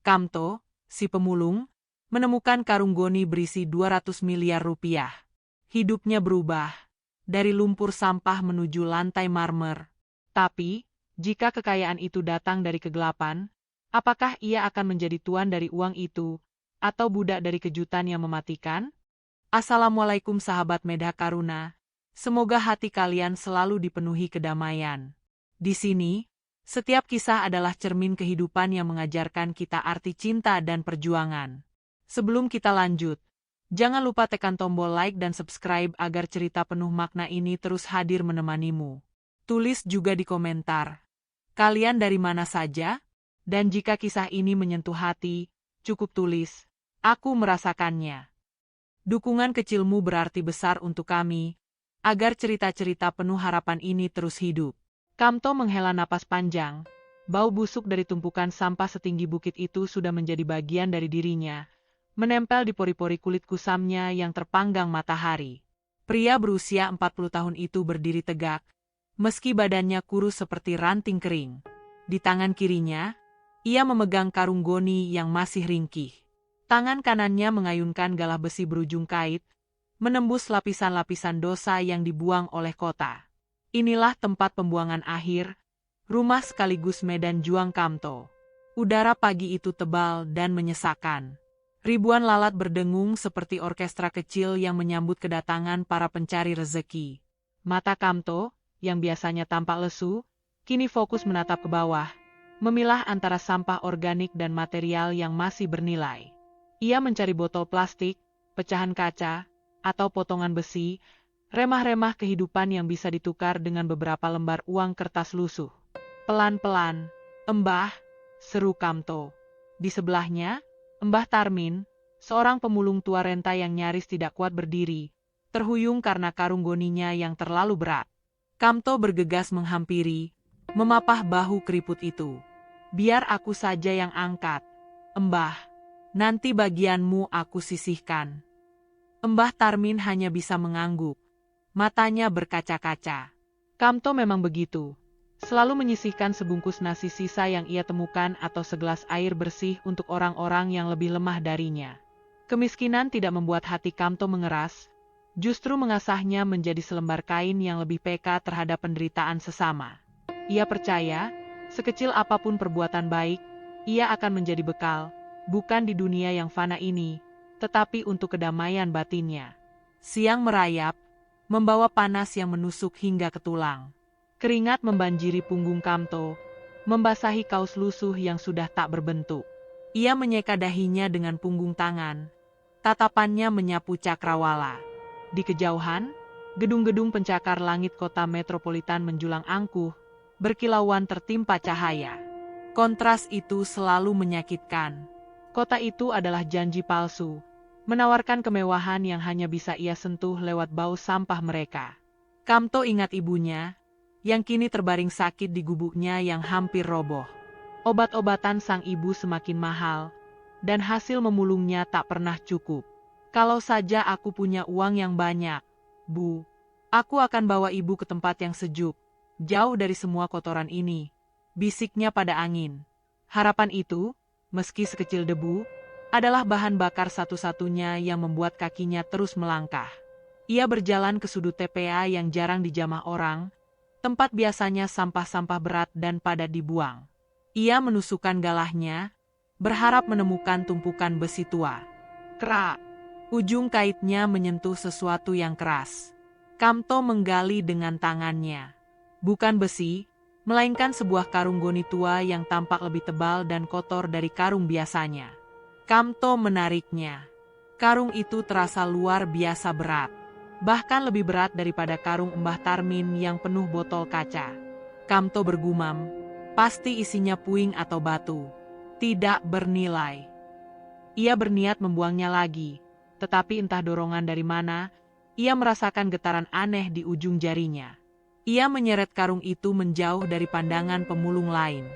Kamto, si pemulung, menemukan karung goni berisi 200 miliar rupiah. Hidupnya berubah, dari lumpur sampah menuju lantai marmer. Tapi, jika kekayaan itu datang dari kegelapan, apakah ia akan menjadi tuan dari uang itu, atau budak dari kejutan yang mematikan? Assalamualaikum sahabat Medha Karuna, semoga hati kalian selalu dipenuhi kedamaian. Di sini, setiap kisah adalah cermin kehidupan yang mengajarkan kita arti cinta dan perjuangan. Sebelum kita lanjut, jangan lupa tekan tombol like dan subscribe agar cerita penuh makna ini terus hadir menemanimu. Tulis juga di komentar, kalian dari mana saja? Dan jika kisah ini menyentuh hati, cukup tulis, aku merasakannya. Dukungan kecilmu berarti besar untuk kami, agar cerita-cerita penuh harapan ini terus hidup. Kamto menghela napas panjang. Bau busuk dari tumpukan sampah setinggi bukit itu sudah menjadi bagian dari dirinya, menempel di pori-pori kulit kusamnya yang terpanggang matahari. Pria berusia 40 tahun itu berdiri tegak, meski badannya kurus seperti ranting kering. Di tangan kirinya, ia memegang karung goni yang masih ringkih. Tangan kanannya mengayunkan galah besi berujung kait, menembus lapisan-lapisan dosa yang dibuang oleh kota. Inilah tempat pembuangan akhir, rumah sekaligus medan juang Kamto. Udara pagi itu tebal dan menyesakkan. Ribuan lalat berdengung seperti orkestra kecil yang menyambut kedatangan para pencari rezeki. Mata Kamto, yang biasanya tampak lesu, kini fokus menatap ke bawah, memilah antara sampah organik dan material yang masih bernilai. Ia mencari botol plastik, pecahan kaca, atau potongan besi, remah-remah kehidupan yang bisa ditukar dengan beberapa lembar uang kertas lusuh. Pelan-pelan, "Mbah," seru Kamto. Di sebelahnya, Mbah Tarmin, seorang pemulung tua renta yang nyaris tidak kuat berdiri, terhuyung karena karung goninya yang terlalu berat. Kamto bergegas menghampiri, memapah bahu keriput itu. "Biar aku saja yang angkat, Mbah. Nanti bagianmu aku sisihkan." Mbah Tarmin hanya bisa mengangguk. Matanya berkaca-kaca. Kamto memang begitu. Selalu menyisihkan sebungkus nasi sisa yang ia temukan atau segelas air bersih untuk orang-orang yang lebih lemah darinya. Kemiskinan tidak membuat hati Kamto mengeras, justru mengasahnya menjadi selembar kain yang lebih peka terhadap penderitaan sesama. Ia percaya, sekecil apapun perbuatan baik, ia akan menjadi bekal, bukan di dunia yang fana ini, tetapi untuk kedamaian batinnya. Siang merayap, membawa panas yang menusuk hingga ke tulang. Keringat membanjiri punggung Kamto, membasahi kaos lusuh yang sudah tak berbentuk. Ia menyeka dahinya dengan punggung tangan. Tatapannya menyapu cakrawala. Di kejauhan, gedung-gedung pencakar langit kota metropolitan menjulang angkuh, berkilauan tertimpa cahaya. Kontras itu selalu menyakitkan. Kota itu adalah janji palsu, menawarkan kemewahan yang hanya bisa ia sentuh lewat bau sampah mereka. Kamto ingat ibunya, yang kini terbaring sakit di gubuknya yang hampir roboh. Obat-obatan sang ibu semakin mahal, dan hasil memulungnya tak pernah cukup. "Kalau saja aku punya uang yang banyak, Bu, aku akan bawa ibu ke tempat yang sejuk, jauh dari semua kotoran ini," bisiknya pada angin. Harapan itu, meski sekecil debu, adalah bahan bakar satu-satunya yang membuat kakinya terus melangkah. Ia berjalan ke sudut TPA yang jarang dijamah orang, tempat biasanya sampah-sampah berat dan padat dibuang. Ia menusukkan galahnya, berharap menemukan tumpukan besi tua. Krak! Ujung kaitnya menyentuh sesuatu yang keras. Kamto menggali dengan tangannya. Bukan besi, melainkan sebuah karung goni tua yang tampak lebih tebal dan kotor dari karung biasanya. Kamto menariknya. Karung itu terasa luar biasa berat. Bahkan lebih berat daripada karung Mbah Tarmin yang penuh botol kaca. Kamto bergumam, pasti isinya puing atau batu. Tidak bernilai. Ia berniat membuangnya lagi, tetapi entah dorongan dari mana, ia merasakan getaran aneh di ujung jarinya. Ia menyeret karung itu menjauh dari pandangan pemulung lain.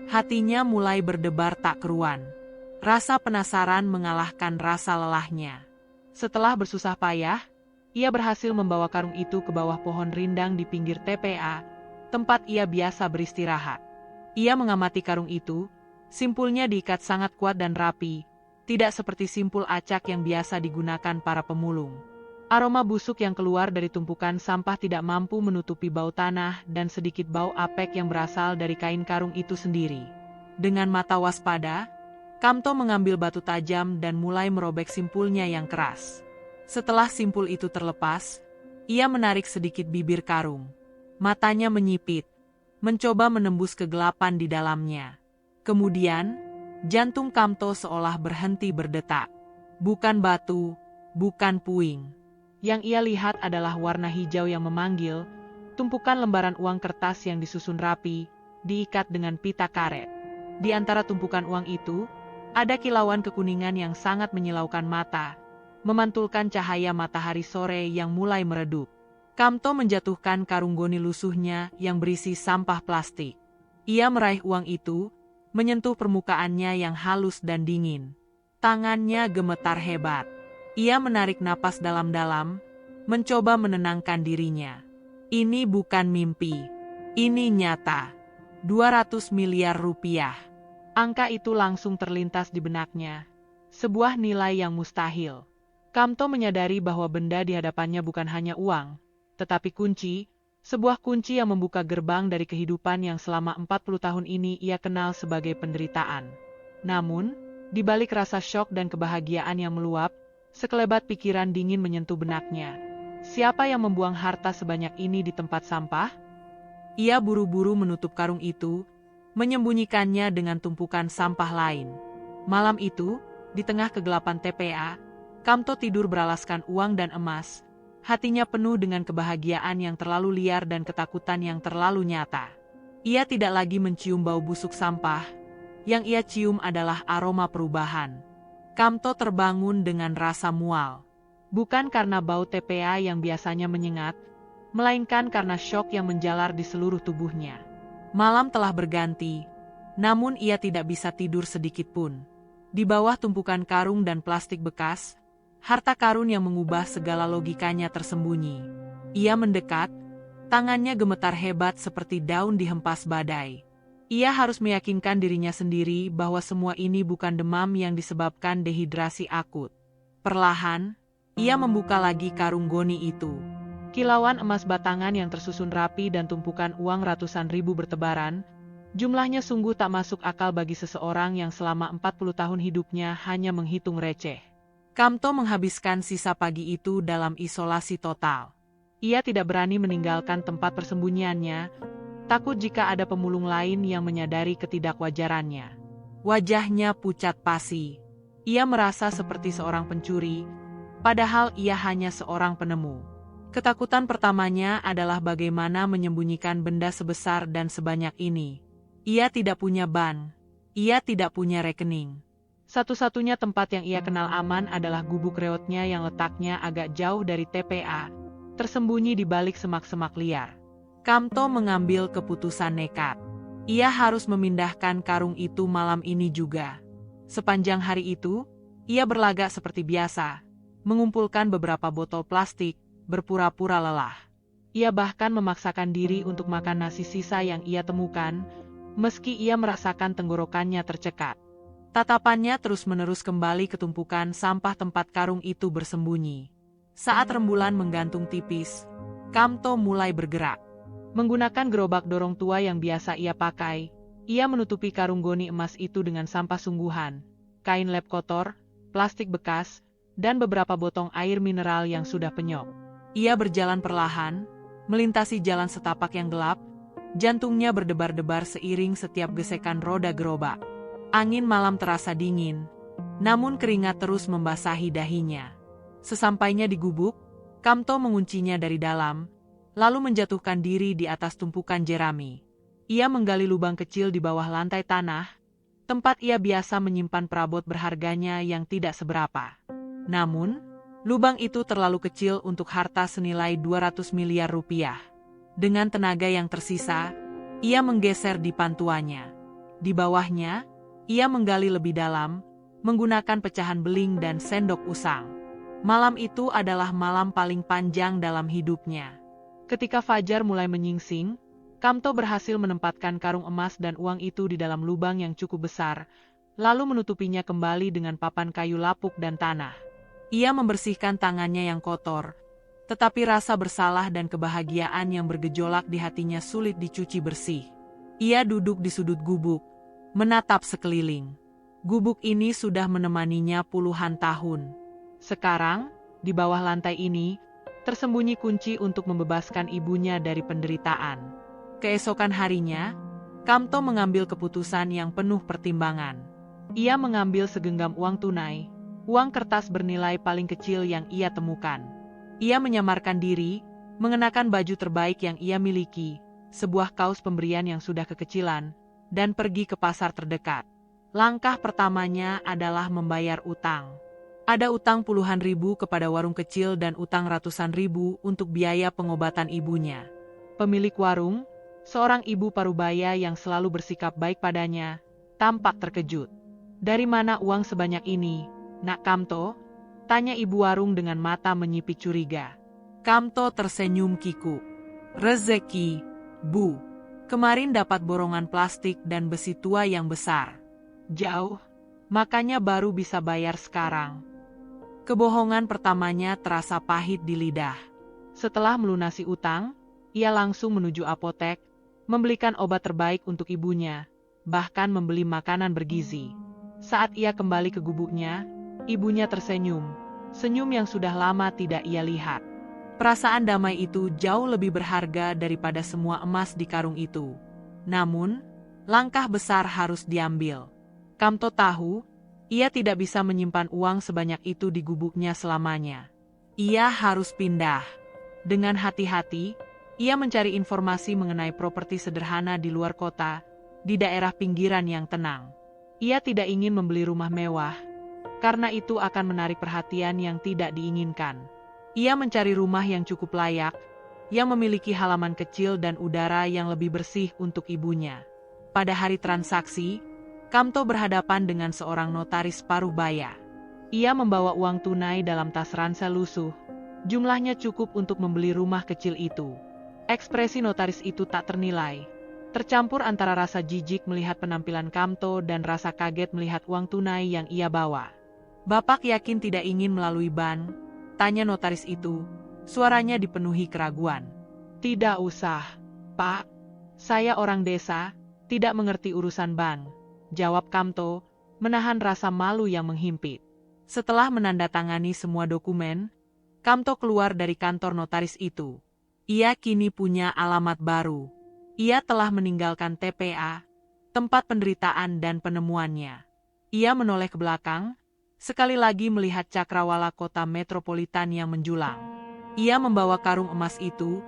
Hatinya mulai berdebar tak keruan. Rasa penasaran mengalahkan rasa lelahnya. Setelah bersusah payah, ia berhasil membawa karung itu ke bawah pohon rindang di pinggir TPA, tempat ia biasa beristirahat. Ia mengamati karung itu, Simpulnya diikat sangat kuat dan rapi, tidak seperti simpul acak yang biasa digunakan para pemulung. Aroma busuk yang keluar dari tumpukan sampah tidak mampu menutupi bau tanah dan sedikit bau apek yang berasal dari kain karung itu sendiri. Dengan mata waspada, Kamto mengambil batu tajam dan mulai merobek simpulnya yang keras. Setelah simpul itu terlepas, ia menarik sedikit bibir karung. Matanya menyipit, mencoba menembus kegelapan di dalamnya. Kemudian, jantung Kamto seolah berhenti berdetak. Bukan batu, bukan puing. Yang ia lihat adalah warna hijau yang memanggil, tumpukan lembaran uang kertas yang disusun rapi, diikat dengan pita karet. Di antara tumpukan uang itu, ada kilauan kekuningan yang sangat menyilaukan mata, memantulkan cahaya matahari sore yang mulai meredup. Kamto menjatuhkan karung goni lusuhnya yang berisi sampah plastik. Ia meraih uang itu, menyentuh permukaannya yang halus dan dingin. Tangannya gemetar hebat. Ia menarik napas dalam-dalam, mencoba menenangkan dirinya. Ini bukan mimpi. Ini nyata. 200 miliar rupiah. Angka itu langsung terlintas di benaknya. Sebuah nilai yang mustahil. Kamto menyadari bahwa benda di hadapannya bukan hanya uang, tetapi kunci, sebuah kunci yang membuka gerbang dari kehidupan yang selama 40 tahun ini ia kenal sebagai penderitaan. Namun, di balik rasa syok dan kebahagiaan yang meluap, sekelebat pikiran dingin menyentuh benaknya. Siapa yang membuang harta sebanyak ini di tempat sampah? Ia buru-buru menutup karung itu, menyembunyikannya dengan tumpukan sampah lain. Malam itu, di tengah kegelapan TPA, Kamto tidur beralaskan uang dan emas. Hatinya penuh dengan kebahagiaan yang terlalu liar dan ketakutan yang terlalu nyata. Ia tidak lagi mencium bau busuk sampah. Yang ia cium adalah aroma perubahan. Kamto terbangun dengan rasa mual. Bukan karena bau TPA yang biasanya menyengat, melainkan karena syok yang menjalar di seluruh tubuhnya. Malam telah berganti, namun ia tidak bisa tidur sedikit pun. Di bawah tumpukan karung dan plastik bekas, harta karun yang mengubah segala logikanya tersembunyi. Ia mendekat, tangannya gemetar hebat seperti daun dihempas badai. Ia harus meyakinkan dirinya sendiri bahwa semua ini bukan demam yang disebabkan dehidrasi akut. Perlahan, ia membuka lagi karung goni itu. Kilauan emas batangan yang tersusun rapi dan tumpukan uang ratusan ribu bertebaran, jumlahnya sungguh tak masuk akal bagi seseorang yang selama 40 tahun hidupnya hanya menghitung receh. Kamto menghabiskan sisa pagi itu dalam isolasi total. Ia tidak berani meninggalkan tempat persembunyiannya, takut jika ada pemulung lain yang menyadari ketidakwajarannya. Wajahnya pucat pasi. Ia merasa seperti seorang pencuri, padahal ia hanya seorang penemu. Ketakutan pertamanya adalah bagaimana menyembunyikan benda sebesar dan sebanyak ini. Ia tidak punya ban. Ia tidak punya rekening. Satu-satunya tempat yang ia kenal aman adalah gubuk reotnya yang letaknya agak jauh dari TPA, tersembunyi di balik semak-semak liar. Kamto mengambil keputusan nekat. Ia harus memindahkan karung itu malam ini juga. Sepanjang hari itu, ia berlagak seperti biasa, mengumpulkan beberapa botol plastik, berpura-pura lelah. Ia bahkan memaksakan diri untuk makan nasi sisa yang ia temukan, meski ia merasakan tenggorokannya tercekat. Tatapannya terus-menerus kembali ke tumpukan sampah tempat karung itu bersembunyi. Saat rembulan menggantung tipis, Kamto mulai bergerak. Menggunakan gerobak dorong tua yang biasa ia pakai, ia menutupi karung goni emas itu dengan sampah sungguhan, kain lap kotor, plastik bekas, dan beberapa botol air mineral yang sudah penyok. Ia berjalan perlahan, melintasi jalan setapak yang gelap, jantungnya berdebar-debar seiring setiap gesekan roda gerobak. Angin malam terasa dingin, namun keringat terus membasahi dahinya. Sesampainya di gubuk, Kamto menguncinya dari dalam, lalu menjatuhkan diri di atas tumpukan jerami. Ia menggali lubang kecil di bawah lantai tanah, tempat ia biasa menyimpan perabot berharganya yang tidak seberapa. Namun, lubang itu terlalu kecil untuk harta senilai 200 miliar rupiah. Dengan tenaga yang tersisa, ia menggeser di pantuannya. Di bawahnya, ia menggali lebih dalam, menggunakan pecahan beling dan sendok usang. Malam itu adalah malam paling panjang dalam hidupnya. Ketika fajar mulai menyingsing, Kamto berhasil menempatkan karung emas dan uang itu di dalam lubang yang cukup besar, lalu menutupinya kembali dengan papan kayu lapuk dan tanah. Ia membersihkan tangannya yang kotor, tetapi rasa bersalah dan kebahagiaan yang bergejolak di hatinya sulit dicuci bersih. Ia duduk di sudut gubuk, menatap sekeliling. Gubuk ini sudah menemaninya puluhan tahun. Sekarang, di bawah lantai ini, tersembunyi kunci untuk membebaskan ibunya dari penderitaan. Keesokan harinya, Kamto mengambil keputusan yang penuh pertimbangan. Ia mengambil segenggam uang tunai, uang kertas bernilai paling kecil yang ia temukan. Ia menyamarkan diri, mengenakan baju terbaik yang ia miliki, sebuah kaos pemberian yang sudah kekecilan, dan pergi ke pasar terdekat. Langkah pertamanya adalah membayar utang. Ada utang puluhan ribu kepada warung kecil dan utang ratusan ribu untuk biaya pengobatan ibunya. Pemilik warung, seorang ibu parubaya yang selalu bersikap baik padanya, tampak terkejut. "Dari mana uang sebanyak ini, Nak Kamto?" tanya ibu warung dengan mata menyipit curiga. Kamto tersenyum kiku. "Rezeki, Bu. Kemarin dapat borongan plastik dan besi tua yang besar. Jauh, makanya baru bisa bayar sekarang." Kebohongan pertamanya terasa pahit di lidah. Setelah melunasi utang, ia langsung menuju apotek, membelikan obat terbaik untuk ibunya, bahkan membeli makanan bergizi. Saat ia kembali ke gubuknya, ibunya tersenyum, senyum yang sudah lama tidak ia lihat. Perasaan damai itu jauh lebih berharga daripada semua emas di karung itu. Namun, langkah besar harus diambil. Kamto tahu, ia tidak bisa menyimpan uang sebanyak itu di gubuknya selamanya. Ia harus pindah. Dengan hati-hati, ia mencari informasi mengenai properti sederhana di luar kota, di daerah pinggiran yang tenang. Ia tidak ingin membeli rumah mewah, karena itu akan menarik perhatian yang tidak diinginkan. Ia mencari rumah yang cukup layak, yang memiliki halaman kecil dan udara yang lebih bersih untuk ibunya. Pada hari transaksi, Kamto berhadapan dengan seorang notaris parubaya. Ia membawa uang tunai dalam tas ransel lusuh, jumlahnya cukup untuk membeli rumah kecil itu. Ekspresi notaris itu tak ternilai, tercampur antara rasa jijik melihat penampilan Kamto dan rasa kaget melihat uang tunai yang ia bawa. "Bapak yakin tidak ingin melalui bank?" tanya notaris itu, suaranya dipenuhi keraguan. "Tidak usah, Pak. Saya orang desa, tidak mengerti urusan bank," jawab Kamto, menahan rasa malu yang menghimpit. Setelah menandatangani semua dokumen, Kamto keluar dari kantor notaris itu. Ia kini punya alamat baru. Ia telah meninggalkan TPA, tempat penderitaan dan penemuannya. Ia menoleh ke belakang, sekali lagi melihat cakrawala kota metropolitan yang menjulang. Ia membawa karung emas itu,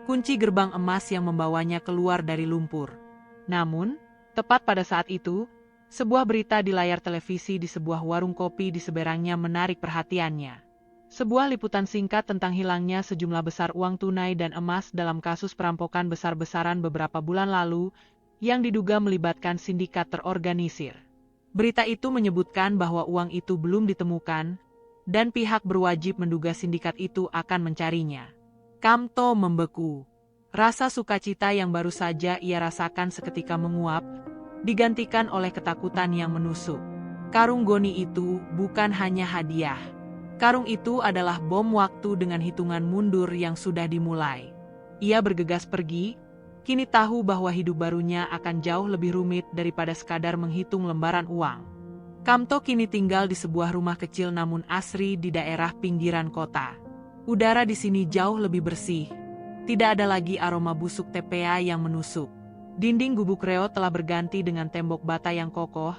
kunci gerbang emas yang membawanya keluar dari lumpur. Namun, tepat pada saat itu, sebuah berita di layar televisi di sebuah warung kopi di seberangnya menarik perhatiannya. Sebuah liputan singkat tentang hilangnya sejumlah besar uang tunai dan emas dalam kasus perampokan besar-besaran beberapa bulan lalu yang diduga melibatkan sindikat terorganisir. Berita itu menyebutkan bahwa uang itu belum ditemukan dan pihak berwajib menduga sindikat itu akan mencarinya. Kamto membeku. Rasa sukacita yang baru saja ia rasakan seketika menguap, digantikan oleh ketakutan yang menusuk. Karung goni itu bukan hanya hadiah. Karung itu adalah bom waktu dengan hitungan mundur yang sudah dimulai. Ia bergegas pergi, kini tahu bahwa hidup barunya akan jauh lebih rumit daripada sekadar menghitung lembaran uang. Kamto kini tinggal di sebuah rumah kecil namun asri di daerah pinggiran kota. Udara di sini jauh lebih bersih. Tidak ada lagi aroma busuk TPA yang menusuk. Dinding gubuk reot telah berganti dengan tembok bata yang kokoh,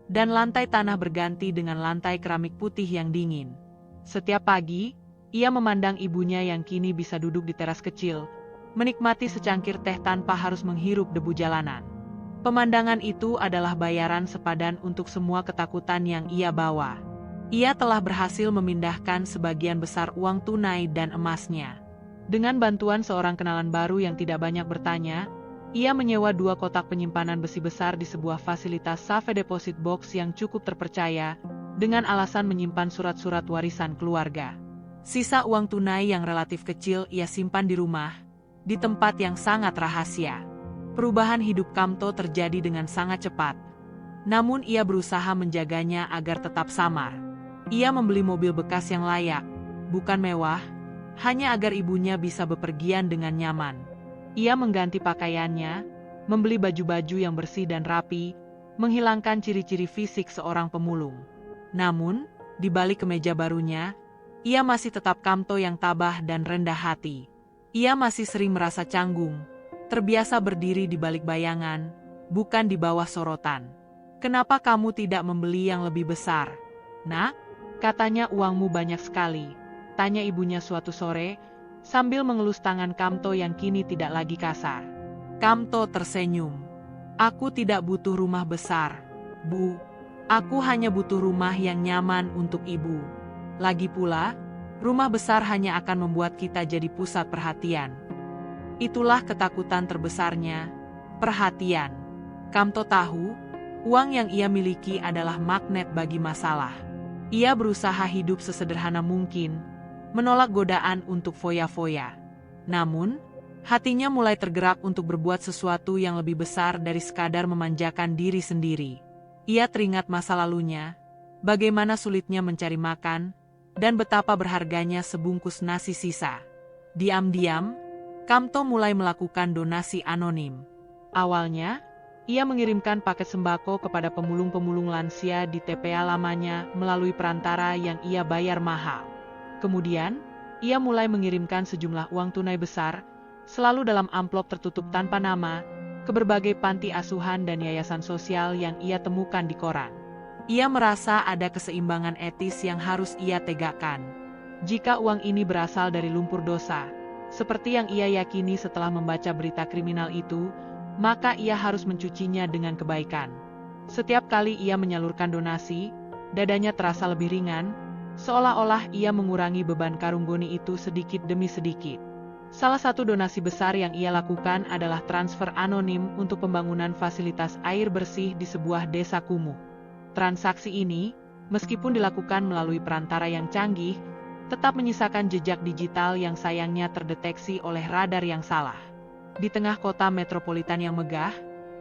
dan lantai tanah berganti dengan lantai keramik putih yang dingin. Setiap pagi, ia memandang ibunya yang kini bisa duduk di teras kecil, menikmati secangkir teh tanpa harus menghirup debu jalanan. Pemandangan itu adalah bayaran sepadan untuk semua ketakutan yang ia bawa. Ia telah berhasil memindahkan sebagian besar uang tunai dan emasnya. Dengan bantuan seorang kenalan baru yang tidak banyak bertanya, ia menyewa 2 kotak penyimpanan besi besar di sebuah fasilitas safe deposit box yang cukup terpercaya, dengan alasan menyimpan surat-surat warisan keluarga. Sisa uang tunai yang relatif kecil ia simpan di rumah, di tempat yang sangat rahasia. Perubahan hidup Kamto terjadi dengan sangat cepat. Namun ia berusaha menjaganya agar tetap samar. Ia membeli mobil bekas yang layak, bukan mewah, hanya agar ibunya bisa bepergian dengan nyaman. Ia mengganti pakaiannya, membeli baju-baju yang bersih dan rapi, menghilangkan ciri-ciri fisik seorang pemulung. Namun, di balik kemeja barunya, ia masih tetap Kamto yang tabah dan rendah hati. Ia masih sering merasa canggung, terbiasa berdiri di balik bayangan, bukan di bawah sorotan. "Kenapa kamu tidak membeli yang lebih besar, Nak?" "Katanya uangmu banyak sekali," tanya ibunya suatu sore, sambil mengelus tangan Kamto yang kini tidak lagi kasar. Kamto tersenyum. "Aku tidak butuh rumah besar, Bu. Aku hanya butuh rumah yang nyaman untuk ibu. Lagi pula, rumah besar hanya akan membuat kita jadi pusat perhatian." Itulah ketakutan terbesarnya, perhatian. Kamto tahu, uang yang ia miliki adalah magnet bagi masalah. Ia berusaha hidup sesederhana mungkin, menolak godaan untuk foya-foya. Namun, hatinya mulai tergerak untuk berbuat sesuatu yang lebih besar dari sekadar memanjakan diri sendiri. Ia teringat masa lalunya, bagaimana sulitnya mencari makan, dan betapa berharganya sebungkus nasi sisa. Diam-diam, Kamto mulai melakukan donasi anonim. Awalnya, ia mengirimkan paket sembako kepada pemulung-pemulung lansia di TPA lamanya melalui perantara yang ia bayar mahal. Kemudian, ia mulai mengirimkan sejumlah uang tunai besar, selalu dalam amplop tertutup tanpa nama, ke berbagai panti asuhan dan yayasan sosial yang ia temukan di koran. Ia merasa ada keseimbangan etis yang harus ia tegakkan. Jika uang ini berasal dari lumpur dosa, seperti yang ia yakini setelah membaca berita kriminal itu, maka ia harus mencucinya dengan kebaikan. Setiap kali ia menyalurkan donasi, dadanya terasa lebih ringan, seolah-olah ia mengurangi beban karunggoni itu sedikit demi sedikit. Salah satu donasi besar yang ia lakukan adalah transfer anonim untuk pembangunan fasilitas air bersih di sebuah desa kumuh. Transaksi ini, meskipun dilakukan melalui perantara yang canggih, tetap menyisakan jejak digital yang sayangnya terdeteksi oleh radar yang salah. Di tengah kota metropolitan yang megah,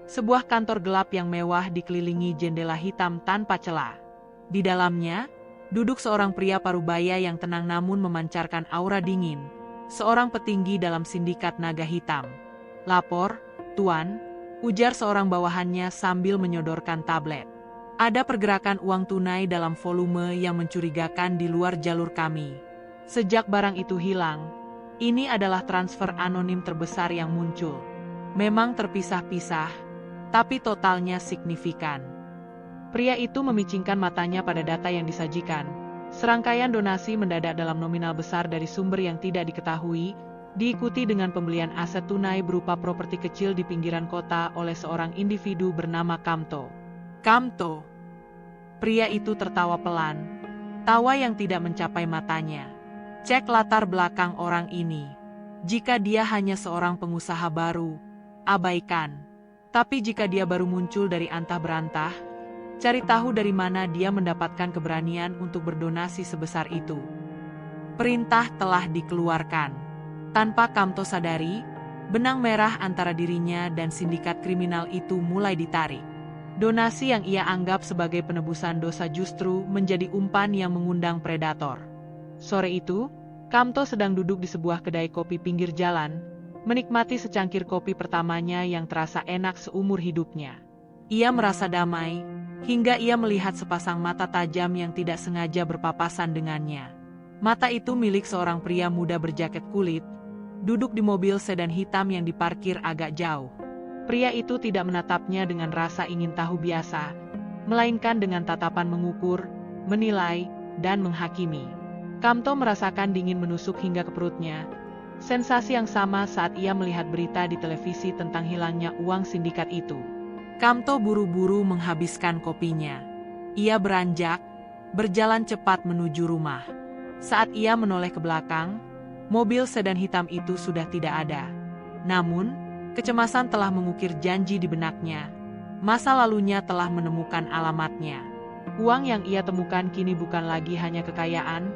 sebuah kantor gelap yang mewah dikelilingi jendela hitam tanpa celah. Di dalamnya, duduk seorang pria parubaya yang tenang namun memancarkan aura dingin, seorang petinggi dalam sindikat naga hitam. "Lapor, Tuan," ujar seorang bawahannya sambil menyodorkan tablet. "Ada pergerakan uang tunai dalam volume yang mencurigakan di luar jalur kami. Sejak barang itu hilang, ini adalah transfer anonim terbesar yang muncul. Memang terpisah-pisah, tapi totalnya signifikan." Pria itu memicingkan matanya pada data yang disajikan. Serangkaian donasi mendadak dalam nominal besar dari sumber yang tidak diketahui, diikuti dengan pembelian aset tunai berupa properti kecil di pinggiran kota oleh seorang individu bernama Kamto. "Kamto." Pria itu tertawa pelan, tawa yang tidak mencapai matanya. "Cek latar belakang orang ini. Jika dia hanya seorang pengusaha baru, abaikan. Tapi jika dia baru muncul dari antah berantah, cari tahu dari mana dia mendapatkan keberanian untuk berdonasi sebesar itu." Perintah telah dikeluarkan. Tanpa Kamto sadari, benang merah antara dirinya dan sindikat kriminal itu mulai ditarik. Donasi yang ia anggap sebagai penebusan dosa justru menjadi umpan yang mengundang predator. Sore itu, Kamto sedang duduk di sebuah kedai kopi pinggir jalan, menikmati secangkir kopi pertamanya yang terasa enak seumur hidupnya. Ia merasa damai, hingga ia melihat sepasang mata tajam yang tidak sengaja berpapasan dengannya. Mata itu milik seorang pria muda berjaket kulit, duduk di mobil sedan hitam yang diparkir agak jauh. Pria itu tidak menatapnya dengan rasa ingin tahu biasa, melainkan dengan tatapan mengukur, menilai, dan menghakimi. Kamto merasakan dingin menusuk hingga ke perutnya, sensasi yang sama saat ia melihat berita di televisi tentang hilangnya uang sindikat itu. Kamto buru-buru menghabiskan kopinya. Ia beranjak, berjalan cepat menuju rumah. Saat ia menoleh ke belakang, mobil sedan hitam itu sudah tidak ada. Namun, kecemasan telah mengukir janji di benaknya. Masa lalunya telah menemukan alamatnya. Uang yang ia temukan kini bukan lagi hanya kekayaan,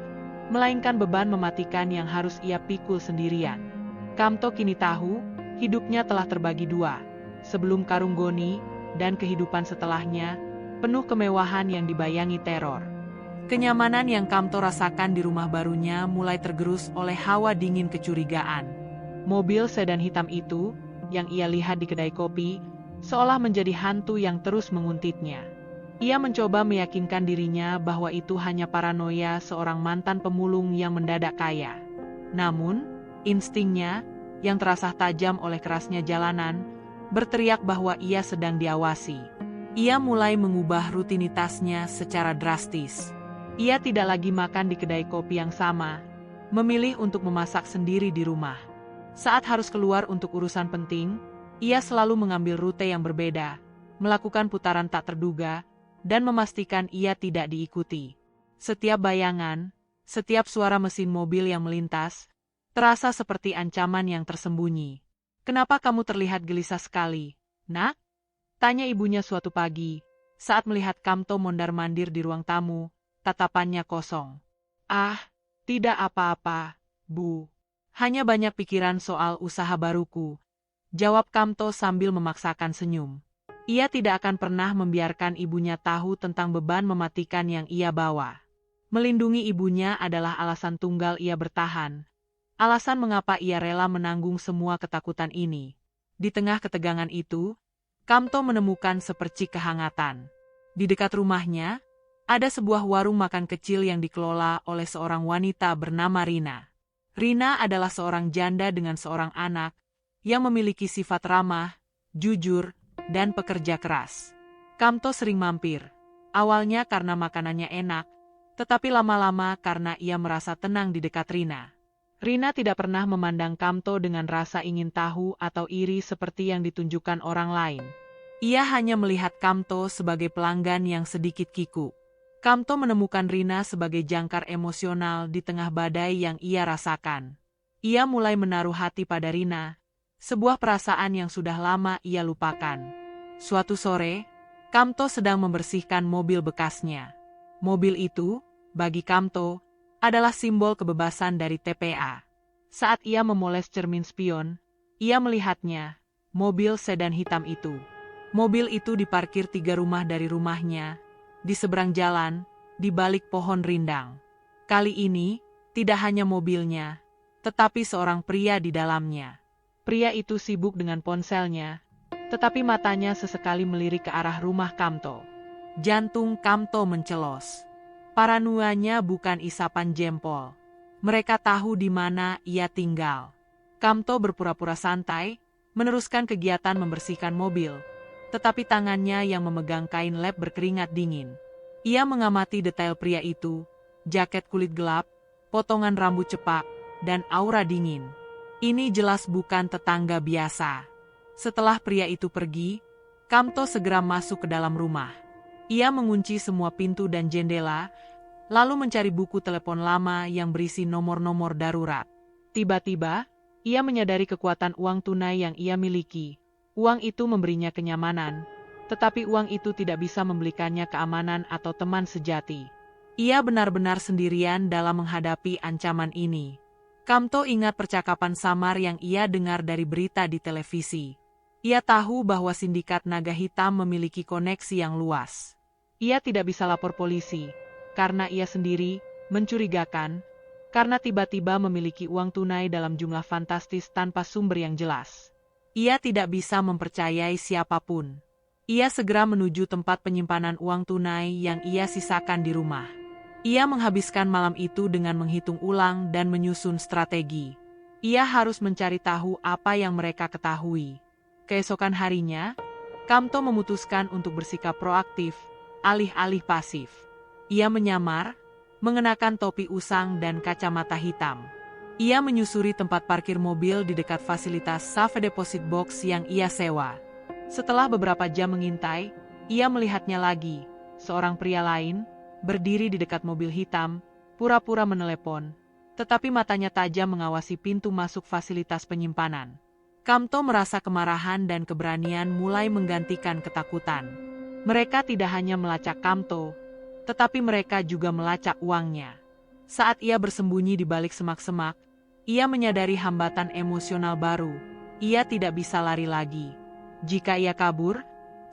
melainkan beban mematikan yang harus ia pikul sendirian. Kamto kini tahu, hidupnya telah terbagi dua. sebelum karung Goni, dan kehidupan setelahnya, penuh kemewahan yang dibayangi teror. Kenyamanan yang Kamto rasakan di rumah barunya mulai tergerus oleh hawa dingin kecurigaan. Mobil sedan hitam itu, yang ia lihat di kedai kopi, seolah menjadi hantu yang terus menguntitnya. Ia mencoba meyakinkan dirinya bahwa itu hanya paranoia seorang mantan pemulung yang mendadak kaya. Namun, instingnya, yang terasa tajam oleh kerasnya jalanan, berteriak bahwa ia sedang diawasi. Ia mulai mengubah rutinitasnya secara drastis. Ia tidak lagi makan di kedai kopi yang sama, memilih untuk memasak sendiri di rumah. Saat harus keluar untuk urusan penting, ia selalu mengambil rute yang berbeda, melakukan putaran tak terduga, dan memastikan ia tidak diikuti. Setiap bayangan, setiap suara mesin mobil yang melintas, terasa seperti ancaman yang tersembunyi. "Kenapa kamu terlihat gelisah sekali, Nak?" tanya ibunya suatu pagi, saat melihat Kamto mondar-mandir di ruang tamu, tatapannya kosong. "Ah, tidak apa-apa, Bu. Hanya banyak pikiran soal usaha baruku," jawab Kamto sambil memaksakan senyum. Ia tidak akan pernah membiarkan ibunya tahu tentang beban mematikan yang ia bawa. Melindungi ibunya adalah alasan tunggal ia bertahan. Alasan mengapa ia rela menanggung semua ketakutan ini. Di tengah ketegangan itu, Kamto menemukan sepercik kehangatan. Di dekat rumahnya, ada sebuah warung makan kecil yang dikelola oleh seorang wanita bernama Rina. Rina adalah seorang janda dengan seorang anak yang memiliki sifat ramah, jujur, dan pekerja keras. Kamto sering mampir, awalnya karena makanannya enak, tetapi lama-lama karena ia merasa tenang di dekat Rina. Rina tidak pernah memandang Kamto dengan rasa ingin tahu atau iri seperti yang ditunjukkan orang lain. Ia hanya melihat Kamto sebagai pelanggan yang sedikit kiku. Kamto menemukan Rina sebagai jangkar emosional di tengah badai yang ia rasakan. Ia mulai menaruh hati pada Rina, sebuah perasaan yang sudah lama ia lupakan. Suatu sore, Kamto sedang membersihkan mobil bekasnya. Mobil itu, bagi Kamto, adalah simbol kebebasan dari TPA. Saat ia memoles cermin spion, ia melihatnya, mobil sedan hitam itu. Mobil itu diparkir 3 rumah dari rumahnya, di seberang jalan, di balik pohon rindang. Kali ini, tidak hanya mobilnya, tetapi seorang pria di dalamnya. Pria itu sibuk dengan ponselnya, tetapi matanya sesekali melirik ke arah rumah Kamto. Jantung Kamto mencelos. Paranoianya bukan isapan jempol. Mereka tahu di mana ia tinggal. Kamto berpura-pura santai, meneruskan kegiatan membersihkan mobil, tetapi tangannya yang memegang kain lap berkeringat dingin. Ia mengamati detail pria itu, jaket kulit gelap, potongan rambut cepak, dan aura dingin. Ini jelas bukan tetangga biasa. Setelah pria itu pergi, Kamto segera masuk ke dalam rumah. Ia mengunci semua pintu dan jendela, lalu mencari buku telepon lama yang berisi nomor-nomor darurat. Tiba-tiba, ia menyadari kekuatan uang tunai yang ia miliki. Uang itu memberinya kenyamanan, tetapi uang itu tidak bisa membelikannya keamanan atau teman sejati. Ia benar-benar sendirian dalam menghadapi ancaman ini. Kamto ingat percakapan samar yang ia dengar dari berita di televisi. Ia tahu bahwa sindikat naga hitam memiliki koneksi yang luas. Ia tidak bisa lapor polisi, karena ia sendiri mencurigakan, karena tiba-tiba memiliki uang tunai dalam jumlah fantastis tanpa sumber yang jelas. Ia tidak bisa mempercayai siapapun. Ia segera menuju tempat penyimpanan uang tunai yang ia sisakan di rumah. Ia menghabiskan malam itu dengan menghitung ulang dan menyusun strategi. Ia harus mencari tahu apa yang mereka ketahui. Keesokan harinya, Kamto memutuskan untuk bersikap proaktif, alih-alih pasif. Ia menyamar, mengenakan topi usang dan kacamata hitam. Ia menyusuri tempat parkir mobil di dekat fasilitas safe deposit box yang ia sewa. Setelah beberapa jam mengintai, ia melihatnya lagi, seorang pria lain, berdiri di dekat mobil hitam, pura-pura menelepon, tetapi matanya tajam mengawasi pintu masuk fasilitas penyimpanan. Kamto merasa kemarahan dan keberanian mulai menggantikan ketakutan. Mereka tidak hanya melacak Kamto, tetapi mereka juga melacak uangnya. Saat ia bersembunyi di balik semak-semak, ia menyadari hambatan emosional baru. Ia tidak bisa lari lagi. Jika ia kabur,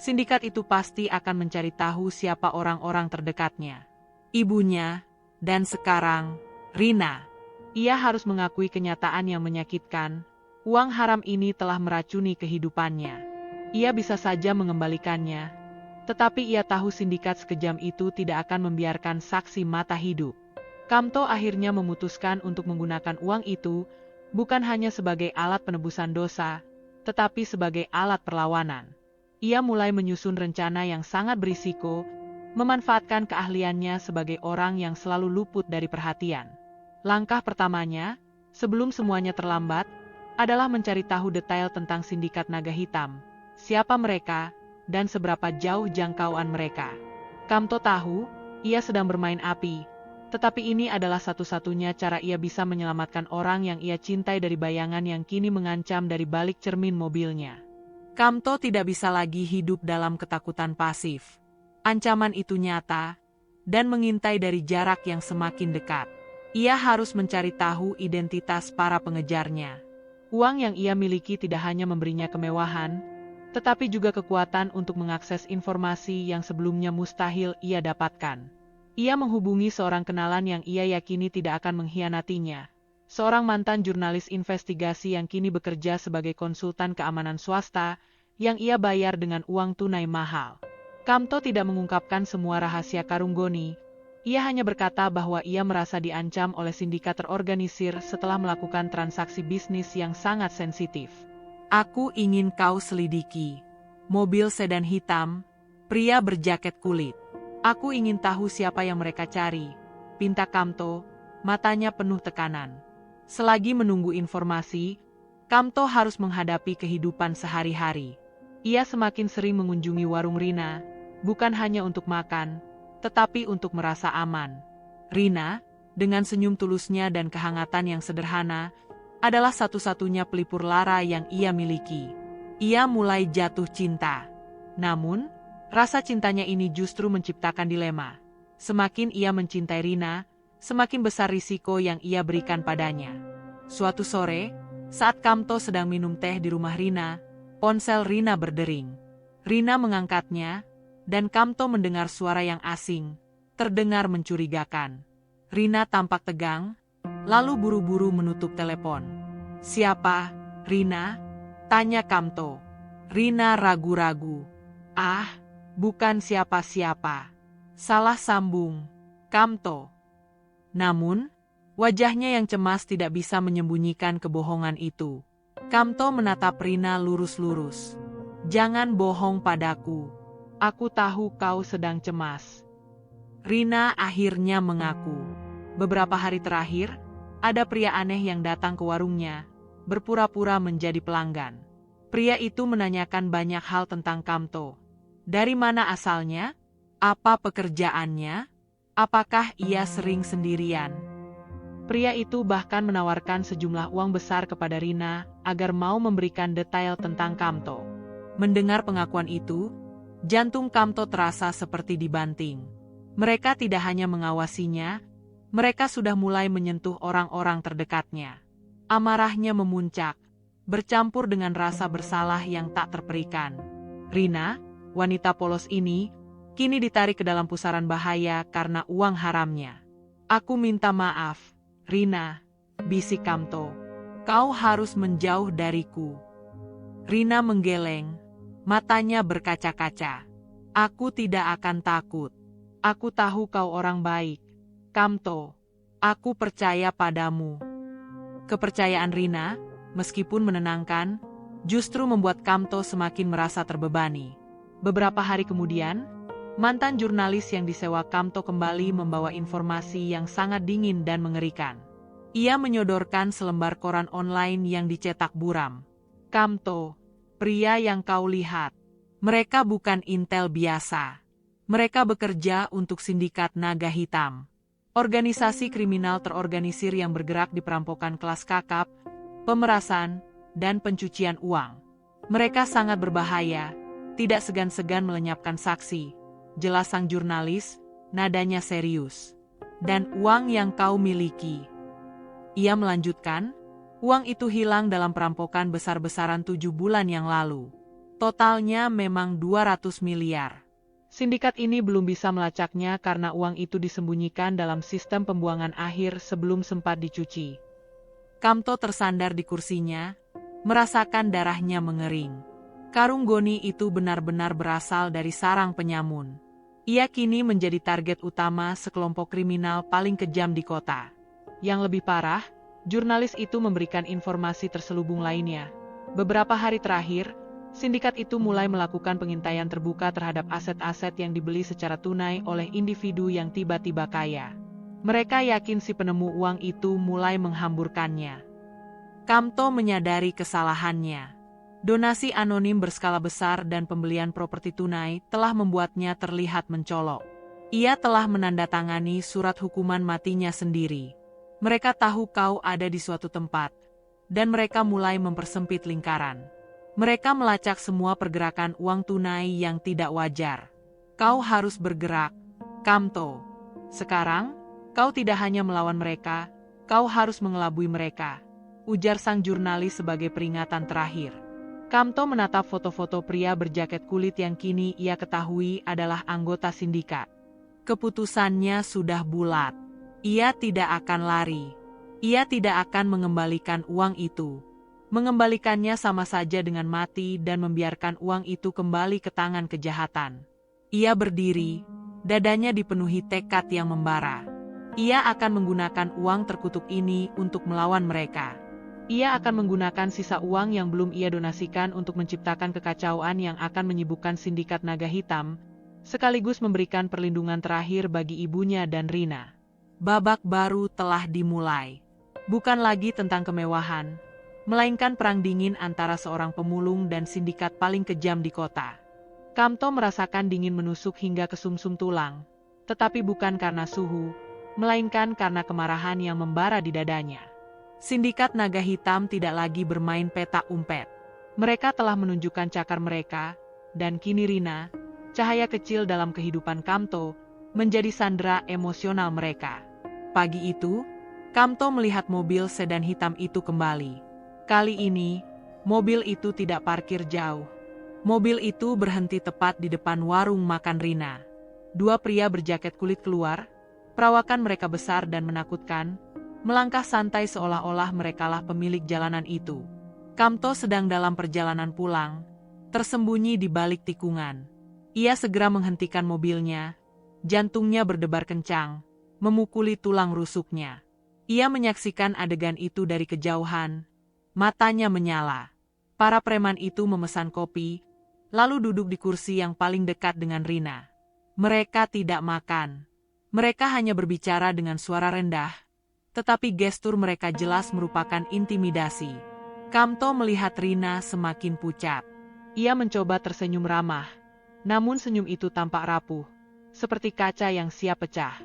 sindikat itu pasti akan mencari tahu siapa orang-orang terdekatnya. Ibunya, dan sekarang, Rina. Ia harus mengakui kenyataan yang menyakitkan. Uang haram ini telah meracuni kehidupannya. Ia bisa saja mengembalikannya, tetapi ia tahu sindikat sekejam itu tidak akan membiarkan saksi mata hidup. Kamto akhirnya memutuskan untuk menggunakan uang itu bukan hanya sebagai alat penebusan dosa, tetapi sebagai alat perlawanan. Ia mulai menyusun rencana yang sangat berisiko, memanfaatkan keahliannya sebagai orang yang selalu luput dari perhatian. Langkah pertamanya, sebelum semuanya terlambat, adalah mencari tahu detail tentang sindikat naga hitam, siapa mereka, dan seberapa jauh jangkauan mereka. Kamto tahu, ia sedang bermain api, tetapi ini adalah satu-satunya cara ia bisa menyelamatkan orang yang ia cintai dari bayangan yang kini mengancam dari balik cermin mobilnya. Kamto tidak bisa lagi hidup dalam ketakutan pasif. Ancaman itu nyata, dan mengintai dari jarak yang semakin dekat. Ia harus mencari tahu identitas para pengejarnya. Uang yang ia miliki tidak hanya memberinya kemewahan, tetapi juga kekuatan untuk mengakses informasi yang sebelumnya mustahil ia dapatkan. Ia menghubungi seorang kenalan yang ia yakini tidak akan mengkhianatinya. Seorang mantan jurnalis investigasi yang kini bekerja sebagai konsultan keamanan swasta, yang ia bayar dengan uang tunai mahal. Kamto tidak mengungkapkan semua rahasia karung goni. Ia hanya berkata bahwa ia merasa diancam oleh sindikat terorganisir setelah melakukan transaksi bisnis yang sangat sensitif. Aku ingin kau selidiki. Mobil sedan hitam, pria berjaket kulit. Aku ingin tahu siapa yang mereka cari, pinta Kamto, matanya penuh tekanan. Selagi menunggu informasi, Kamto harus menghadapi kehidupan sehari-hari. Ia semakin sering mengunjungi warung Rina, bukan hanya untuk makan, tetapi untuk merasa aman. Rina, dengan senyum tulusnya dan kehangatan yang sederhana, adalah satu-satunya pelipur lara yang ia miliki. Ia mulai jatuh cinta. Namun, rasa cintanya ini justru menciptakan dilema. Semakin ia mencintai Rina, semakin besar risiko yang ia berikan padanya. Suatu sore, saat Kamto sedang minum teh di rumah Rina, ponsel Rina berdering. Rina mengangkatnya, dan Kamto mendengar suara yang asing, terdengar mencurigakan. Rina tampak tegang, lalu buru-buru menutup telepon. "Siapa, Rina?" tanya Kamto. Rina ragu-ragu. "Ah, bukan siapa-siapa. Salah sambung, Kamto." Namun, wajahnya yang cemas tidak bisa menyembunyikan kebohongan itu. Kamto menatap Rina lurus-lurus. "Jangan bohong padaku. Aku tahu kau sedang cemas." Rina akhirnya mengaku. Beberapa hari terakhir, ada pria aneh yang datang ke warungnya, berpura-pura menjadi pelanggan. Pria itu menanyakan banyak hal tentang Kamto. Dari mana asalnya? Apa pekerjaannya? Apakah ia sering sendirian? Pria itu bahkan menawarkan sejumlah uang besar kepada Rina agar mau memberikan detail tentang Kamto. Mendengar pengakuan itu, jantung Kamto terasa seperti dibanting. Mereka tidak hanya mengawasinya, mereka sudah mulai menyentuh orang-orang terdekatnya. Amarahnya memuncak, bercampur dengan rasa bersalah yang tak terperikan. Rina, wanita polos ini, kini ditarik ke dalam pusaran bahaya karena uang haramnya. "Aku minta maaf, Rina," bisik Kamto. "Kau harus menjauh dariku." Rina menggeleng, matanya berkaca-kaca. "Aku tidak akan takut. Aku tahu kau orang baik, Kamto. Aku percaya padamu." Kepercayaan Rina, meskipun menenangkan, justru membuat Kamto semakin merasa terbebani. Beberapa hari kemudian, mantan jurnalis yang disewa Kamto kembali membawa informasi yang sangat dingin dan mengerikan. Ia menyodorkan selembar koran online yang dicetak buram. "Kamto, pria yang kau lihat, mereka bukan intel biasa. Mereka bekerja untuk sindikat naga hitam. Organisasi kriminal terorganisir yang bergerak di perampokan kelas kakap, pemerasan, dan pencucian uang. Mereka sangat berbahaya, tidak segan-segan melenyapkan saksi," jelas sang jurnalis, nadanya serius. "Dan uang yang kau miliki." Ia melanjutkan, "Uang itu hilang dalam perampokan besar-besaran 7 bulan yang lalu. Totalnya memang 200 miliar. Sindikat ini belum bisa melacaknya karena uang itu disembunyikan dalam sistem pembuangan akhir sebelum sempat dicuci. Kamto tersandar di kursinya, merasakan darahnya mengering. Karung goni itu benar-benar berasal dari sarang penyamun. Ia kini menjadi target utama sekelompok kriminal paling kejam di kota. Yang lebih parah, jurnalis itu memberikan informasi terselubung lainnya. Beberapa hari terakhir, sindikat itu mulai melakukan pengintaian terbuka terhadap aset-aset yang dibeli secara tunai oleh individu yang tiba-tiba kaya. Mereka yakin si penemu uang itu mulai menghamburkannya. Kamto menyadari kesalahannya. Donasi anonim berskala besar dan pembelian properti tunai telah membuatnya terlihat mencolok. Ia telah menandatangani surat hukuman matinya sendiri. Mereka tahu kau ada di suatu tempat, dan mereka mulai mempersempit lingkaran. Mereka melacak semua pergerakan uang tunai yang tidak wajar. Kau harus bergerak, Kamto. Sekarang, kau tidak hanya melawan mereka, kau harus mengelabui mereka, ujar sang jurnalis sebagai peringatan terakhir. Kamto menatap foto-foto pria berjaket kulit yang kini ia ketahui adalah anggota sindikat. Keputusannya sudah bulat. Ia tidak akan lari. Ia tidak akan mengembalikan uang itu. Mengembalikannya sama saja dengan mati dan membiarkan uang itu kembali ke tangan kejahatan. Ia berdiri, dadanya dipenuhi tekad yang membara. Ia akan menggunakan uang terkutuk ini untuk melawan mereka. Ia akan menggunakan sisa uang yang belum ia donasikan untuk menciptakan kekacauan yang akan menyibukkan sindikat naga hitam, sekaligus memberikan perlindungan terakhir bagi ibunya dan Rina. Babak baru telah dimulai. Bukan lagi tentang kemewahan, melainkan perang dingin antara seorang pemulung dan sindikat paling kejam di kota. Kamto merasakan dingin menusuk hingga ke sumsum tulang, tetapi bukan karena suhu, melainkan karena kemarahan yang membara di dadanya. Sindikat naga hitam tidak lagi bermain petak umpet. Mereka telah menunjukkan cakar mereka, dan kini Rina, cahaya kecil dalam kehidupan Kamto, menjadi sandera emosional mereka. Pagi itu, Kamto melihat mobil sedan hitam itu kembali. Kali ini, mobil itu tidak parkir jauh. Mobil itu berhenti tepat di depan warung makan Rina. Dua pria berjaket kulit keluar, perawakan mereka besar dan menakutkan, melangkah santai seolah-olah merekalah pemilik jalanan itu. Kamto sedang dalam perjalanan pulang, tersembunyi di balik tikungan. Ia segera menghentikan mobilnya, jantungnya berdebar kencang, memukuli tulang rusuknya. Ia menyaksikan adegan itu dari kejauhan, matanya menyala. Para preman itu memesan kopi, lalu duduk di kursi yang paling dekat dengan Rina. Mereka tidak makan. Mereka hanya berbicara dengan suara rendah, tetapi gestur mereka jelas merupakan intimidasi. Kamto melihat Rina semakin pucat. Ia mencoba tersenyum ramah, namun senyum itu tampak rapuh, seperti kaca yang siap pecah.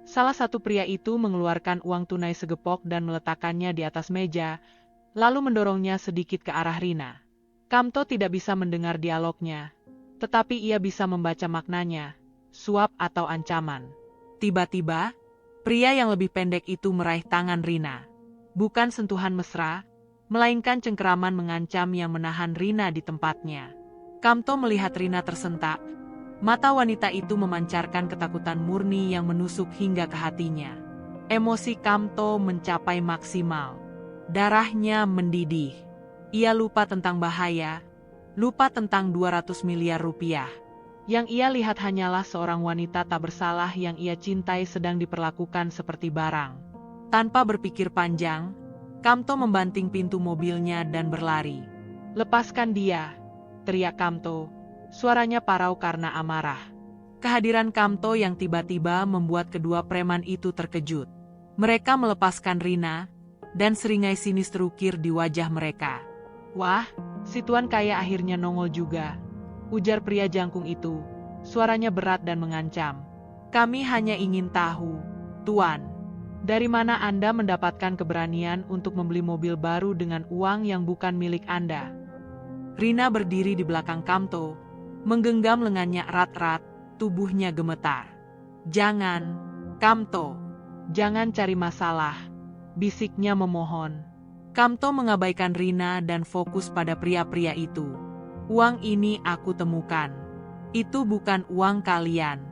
Salah satu pria itu mengeluarkan uang tunai segepok dan meletakkannya di atas meja, lalu mendorongnya sedikit ke arah Rina. Kamto tidak bisa mendengar dialognya, tetapi ia bisa membaca maknanya, suap atau ancaman. Tiba-tiba, pria yang lebih pendek itu meraih tangan Rina. Bukan sentuhan mesra, melainkan cengkeraman mengancam yang menahan Rina di tempatnya. Kamto melihat Rina tersentak. Mata wanita itu memancarkan ketakutan murni yang menusuk hingga ke hatinya. Emosi Kamto mencapai maksimal. Darahnya mendidih. Ia lupa tentang bahaya, lupa tentang 200 miliar rupiah. Yang ia lihat hanyalah seorang wanita tak bersalah yang ia cintai sedang diperlakukan seperti barang. Tanpa berpikir panjang, Kamto membanting pintu mobilnya dan berlari. "Lepaskan dia!" teriak Kamto. Suaranya parau karena amarah. Kehadiran Kamto yang tiba-tiba membuat kedua preman itu terkejut. Mereka melepaskan Rina, dan seringai sinis terukir di wajah mereka. "Wah, si tuan kaya akhirnya nongol juga," ujar pria jangkung itu, suaranya berat dan mengancam. "Kami hanya ingin tahu, Tuan, dari mana Anda mendapatkan keberanian untuk membeli mobil baru dengan uang yang bukan milik Anda?" Rina berdiri di belakang Kamto, menggenggam lengannya erat-erat, tubuhnya gemetar. "Jangan, Kamto, jangan cari masalah," bisiknya memohon. Kamto mengabaikan Rina dan fokus pada pria-pria itu. Uang ini aku temukan. Itu bukan uang kalian.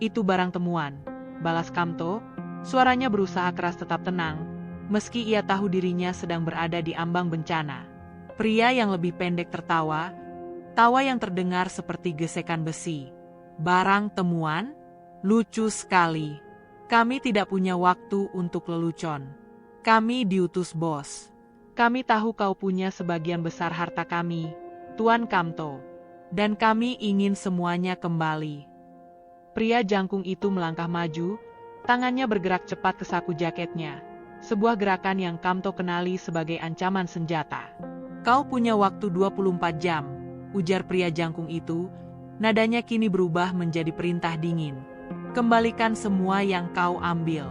Itu barang temuan, balas Kamto. Suaranya berusaha keras tetap tenang, meski ia tahu dirinya sedang berada di ambang bencana. Pria yang lebih pendek tertawa, tawa yang terdengar seperti gesekan besi. Barang temuan? Lucu sekali. Kami tidak punya waktu untuk lelucon. Kami diutus bos. Kami tahu kau punya sebagian besar harta kami, Tuan Kamto. Dan kami ingin semuanya kembali. Pria jangkung itu melangkah maju, tangannya bergerak cepat ke saku jaketnya. Sebuah gerakan yang Kamto kenali sebagai ancaman senjata. Kau punya waktu 24 jam, ujar pria jangkung itu. Nadanya kini berubah menjadi perintah dingin. Kembalikan semua yang kau ambil.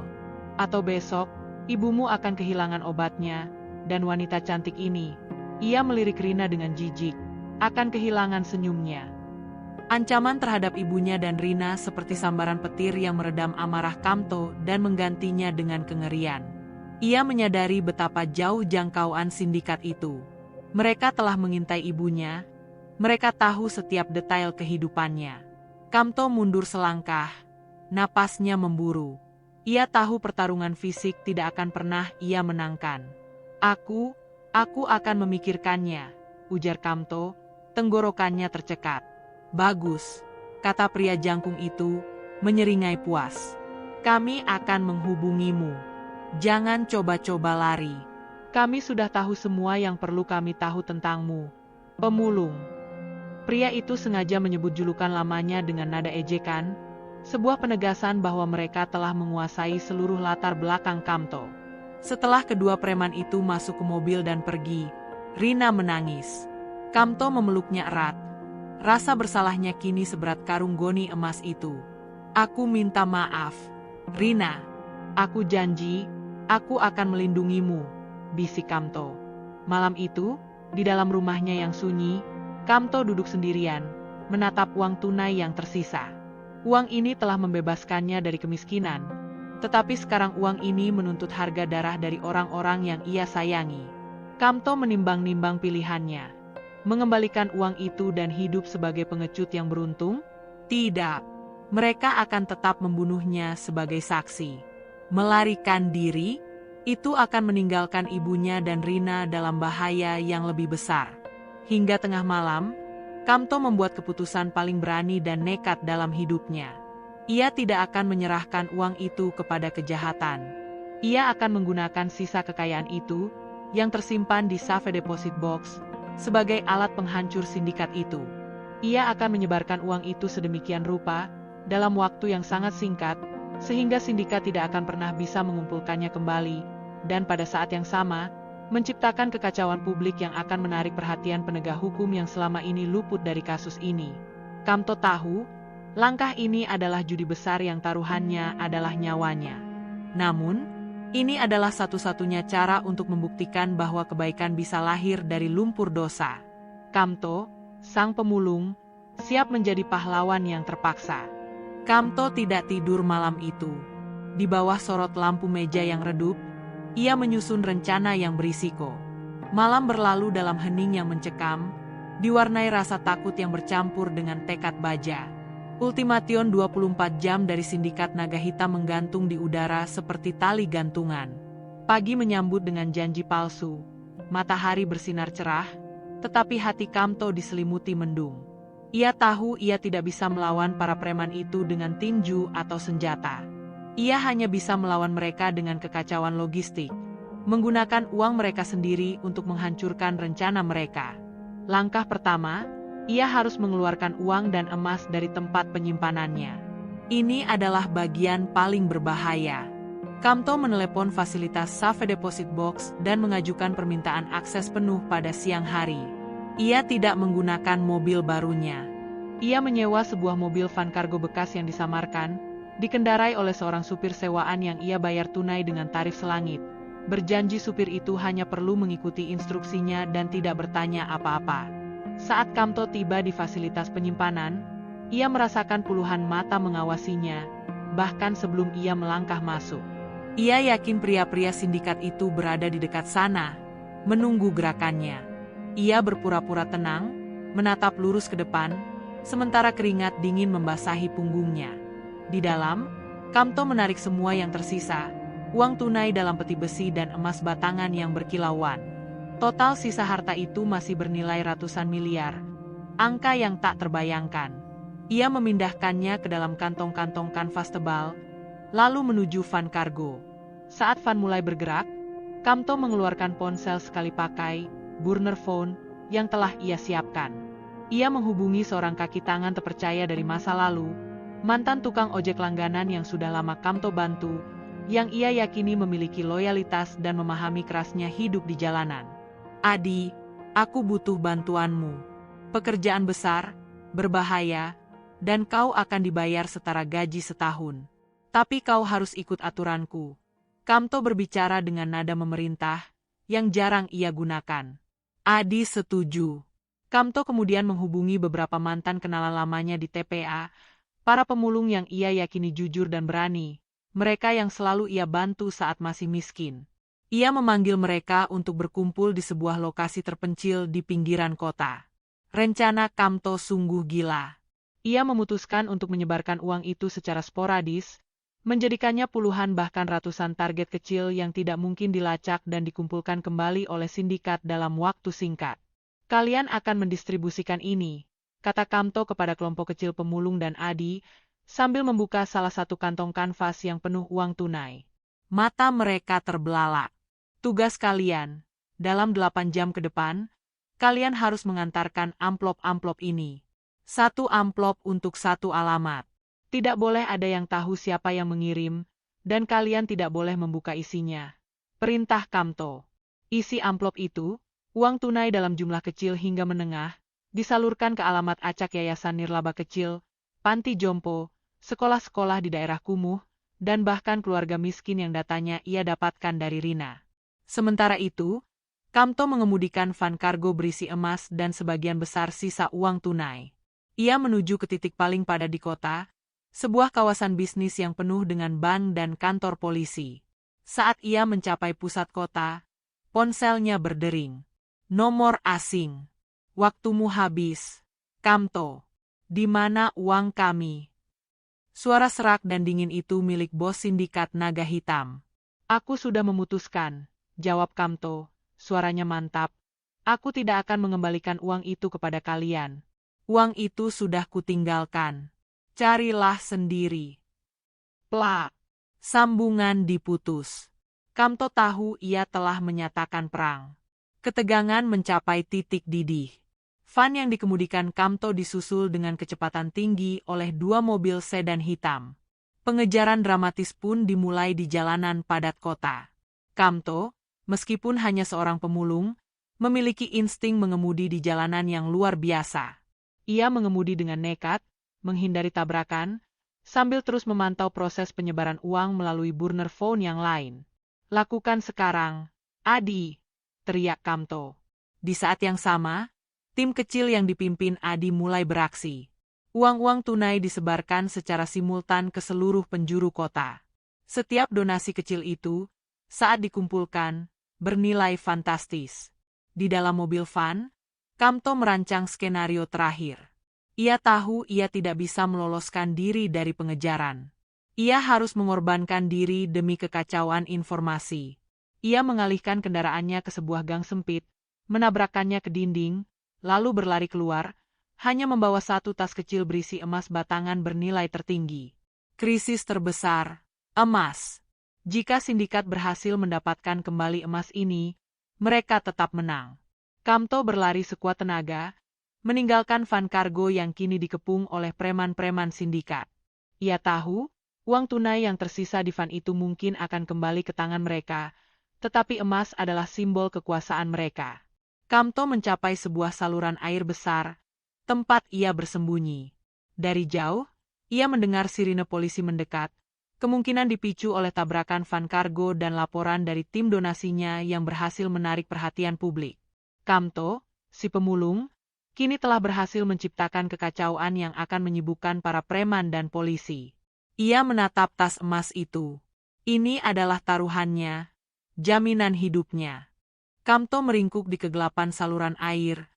Atau besok, ibumu akan kehilangan obatnya, dan wanita cantik ini, ia melirik Rina dengan jijik, akan kehilangan senyumnya. Ancaman terhadap ibunya dan Rina seperti sambaran petir yang meredam amarah Kamto dan menggantinya dengan kengerian. Ia menyadari betapa jauh jangkauan sindikat itu. Mereka telah mengintai ibunya. Mereka tahu setiap detail kehidupannya. Kamto mundur selangkah. Napasnya memburu. Ia tahu pertarungan fisik tidak akan pernah ia menangkan. Aku akan memikirkannya, ujar Kamto, tenggorokannya tercekat. Bagus, kata pria jangkung itu, menyeringai puas. Kami akan menghubungimu. Jangan coba-coba lari. Kami sudah tahu semua yang perlu kami tahu tentangmu. Pemulung. Pria itu sengaja menyebut julukan lamanya dengan nada ejekan, sebuah penegasan bahwa mereka telah menguasai seluruh latar belakang Kamto. Setelah kedua preman itu masuk ke mobil dan pergi, Rina menangis. Kamto memeluknya erat. Rasa bersalahnya kini seberat karung goni emas itu. Aku minta maaf, Rina. Aku janji, aku akan melindungimu, bisik Kamto. Malam itu, di dalam rumahnya yang sunyi, Kamto duduk sendirian, menatap uang tunai yang tersisa. Uang ini telah membebaskannya dari kemiskinan, tetapi sekarang uang ini menuntut harga darah dari orang-orang yang ia sayangi. Kamto menimbang-nimbang pilihannya. Mengembalikan uang itu dan hidup sebagai pengecut yang beruntung? Tidak. Mereka akan tetap membunuhnya sebagai saksi. Melarikan diri? Itu akan meninggalkan ibunya dan Rina dalam bahaya yang lebih besar. Hingga tengah malam, Kamto membuat keputusan paling berani dan nekat dalam hidupnya. Ia tidak akan menyerahkan uang itu kepada kejahatan. Ia akan menggunakan sisa kekayaan itu, yang tersimpan di safe deposit box, sebagai alat penghancur sindikat itu. Ia akan menyebarkan uang itu sedemikian rupa, dalam waktu yang sangat singkat, sehingga sindikat tidak akan pernah bisa mengumpulkannya kembali, dan pada saat yang sama, menciptakan kekacauan publik yang akan menarik perhatian penegak hukum yang selama ini luput dari kasus ini. Kamto tahu, langkah ini adalah judi besar yang taruhannya adalah nyawanya. Namun, ini adalah satu-satunya cara untuk membuktikan bahwa kebaikan bisa lahir dari lumpur dosa. Kamto, sang pemulung, siap menjadi pahlawan yang terpaksa. Kamto tidak tidur malam itu. Di bawah sorot lampu meja yang redup, ia menyusun rencana yang berisiko. Malam berlalu dalam hening yang mencekam, diwarnai rasa takut yang bercampur dengan tekad baja. Ultimation 24 jam dari sindikat naga hitam menggantung di udara seperti tali gantungan. Pagi menyambut dengan janji palsu. Matahari bersinar cerah, tetapi hati Kamto diselimuti mendung. Ia tahu ia tidak bisa melawan para preman itu dengan tinju atau senjata. Ia hanya bisa melawan mereka dengan kekacauan logistik, menggunakan uang mereka sendiri untuk menghancurkan rencana mereka. Langkah pertama, ia harus mengeluarkan uang dan emas dari tempat penyimpanannya. Ini adalah bagian paling berbahaya. Kamto menelepon fasilitas safe deposit box dan mengajukan permintaan akses penuh pada siang hari. Ia tidak menggunakan mobil barunya. Ia menyewa sebuah mobil van kargo bekas yang disamarkan, dikendarai oleh seorang supir sewaan yang ia bayar tunai dengan tarif selangit. Berjanji supir itu hanya perlu mengikuti instruksinya dan tidak bertanya apa-apa. Saat Kamto tiba di fasilitas penyimpanan, ia merasakan puluhan mata mengawasinya, bahkan sebelum ia melangkah masuk. Ia yakin pria-pria sindikat itu berada di dekat sana, menunggu gerakannya. Ia berpura-pura tenang, menatap lurus ke depan, sementara keringat dingin membasahi punggungnya. Di dalam, Kamto menarik semua yang tersisa, uang tunai dalam peti besi dan emas batangan yang berkilauan. Total sisa harta itu masih bernilai ratusan miliar, angka yang tak terbayangkan. Ia memindahkannya ke dalam kantong-kantong kanvas tebal, lalu menuju van kargo. Saat van mulai bergerak, Kamto mengeluarkan ponsel sekali pakai, burner phone, yang telah ia siapkan. Ia menghubungi seorang kaki tangan terpercaya dari masa lalu, mantan tukang ojek langganan yang sudah lama Kamto bantu, yang ia yakini memiliki loyalitas dan memahami kerasnya hidup di jalanan. "Adi, aku butuh bantuanmu. Pekerjaan besar, berbahaya, dan kau akan dibayar setara gaji setahun. Tapi kau harus ikut aturanku." Kamto berbicara dengan nada memerintah, yang jarang ia gunakan. Adi setuju. Kamto kemudian menghubungi beberapa mantan kenalan lamanya di TPA, para pemulung yang ia yakini jujur dan berani, mereka yang selalu ia bantu saat masih miskin. Ia memanggil mereka untuk berkumpul di sebuah lokasi terpencil di pinggiran kota. Rencana Kamto sungguh gila. Ia memutuskan untuk menyebarkan uang itu secara sporadis, menjadikannya puluhan bahkan ratusan target kecil yang tidak mungkin dilacak dan dikumpulkan kembali oleh sindikat dalam waktu singkat. "Kalian akan mendistribusikan ini," kata Kamto kepada kelompok kecil pemulung dan Adi, sambil membuka salah satu kantong kanvas yang penuh uang tunai. Mata mereka terbelalak. "Tugas kalian, dalam 8 jam ke depan, kalian harus mengantarkan amplop-amplop ini. Satu amplop untuk satu alamat. Tidak boleh ada yang tahu siapa yang mengirim, dan kalian tidak boleh membuka isinya," perintah Kamto. Isi amplop itu, uang tunai dalam jumlah kecil hingga menengah, disalurkan ke alamat acak yayasan nirlaba kecil, panti jompo, sekolah-sekolah di daerah kumuh, dan bahkan keluarga miskin yang datanya ia dapatkan dari Rina. Sementara itu, Kamto mengemudikan van kargo berisi emas dan sebagian besar sisa uang tunai. Ia menuju ke titik paling padat di kota, sebuah kawasan bisnis yang penuh dengan bank dan kantor polisi. Saat ia mencapai pusat kota, ponselnya berdering. "Nomor asing. Waktumu habis. Kamto. Di mana uang kami?" Suara serak dan dingin itu milik bos sindikat naga hitam. "Aku sudah memutuskan," jawab Kamto, suaranya mantap. "Aku tidak akan mengembalikan uang itu kepada kalian. Uang itu sudah kutinggalkan. Carilah sendiri." Plak. Sambungan diputus. Kamto tahu ia telah menyatakan perang. Ketegangan mencapai titik didih. Van yang dikemudikan Kamto disusul dengan kecepatan tinggi oleh 2 mobil sedan hitam. Pengejaran dramatis pun dimulai di jalanan padat kota. Kamto, meskipun hanya seorang pemulung, memiliki insting mengemudi di jalanan yang luar biasa. Ia mengemudi dengan nekat, menghindari tabrakan, sambil terus memantau proses penyebaran uang melalui burner phone yang lain. "Lakukan sekarang, Adi," teriak Kamto. Di saat yang sama, tim kecil yang dipimpin Adi mulai beraksi. Uang-uang tunai disebarkan secara simultan ke seluruh penjuru kota. Setiap donasi kecil itu, saat dikumpulkan, bernilai fantastis. Di dalam mobil van, Kamto merancang skenario terakhir. Ia tahu ia tidak bisa meloloskan diri dari pengejaran. Ia harus mengorbankan diri demi kekacauan informasi. Ia mengalihkan kendaraannya ke sebuah gang sempit, menabrakkannya ke dinding, lalu berlari keluar, hanya membawa satu tas kecil berisi emas batangan bernilai tertinggi. Krisis terbesar, emas. Jika sindikat berhasil mendapatkan kembali emas ini, mereka tetap menang. Kamto berlari sekuat tenaga, meninggalkan van kargo yang kini dikepung oleh preman-preman sindikat. Ia tahu, uang tunai yang tersisa di van itu mungkin akan kembali ke tangan mereka, tetapi emas adalah simbol kekuasaan mereka. Kamto mencapai sebuah saluran air besar, tempat ia bersembunyi. Dari jauh, ia mendengar sirine polisi mendekat, kemungkinan dipicu oleh tabrakan van kargo dan laporan dari tim donasinya yang berhasil menarik perhatian publik. Kamto, si pemulung, kini telah berhasil menciptakan kekacauan yang akan menyibukkan para preman dan polisi. Ia menatap tas emas itu. Ini adalah taruhannya, jaminan hidupnya. Kamto meringkuk di kegelapan saluran air,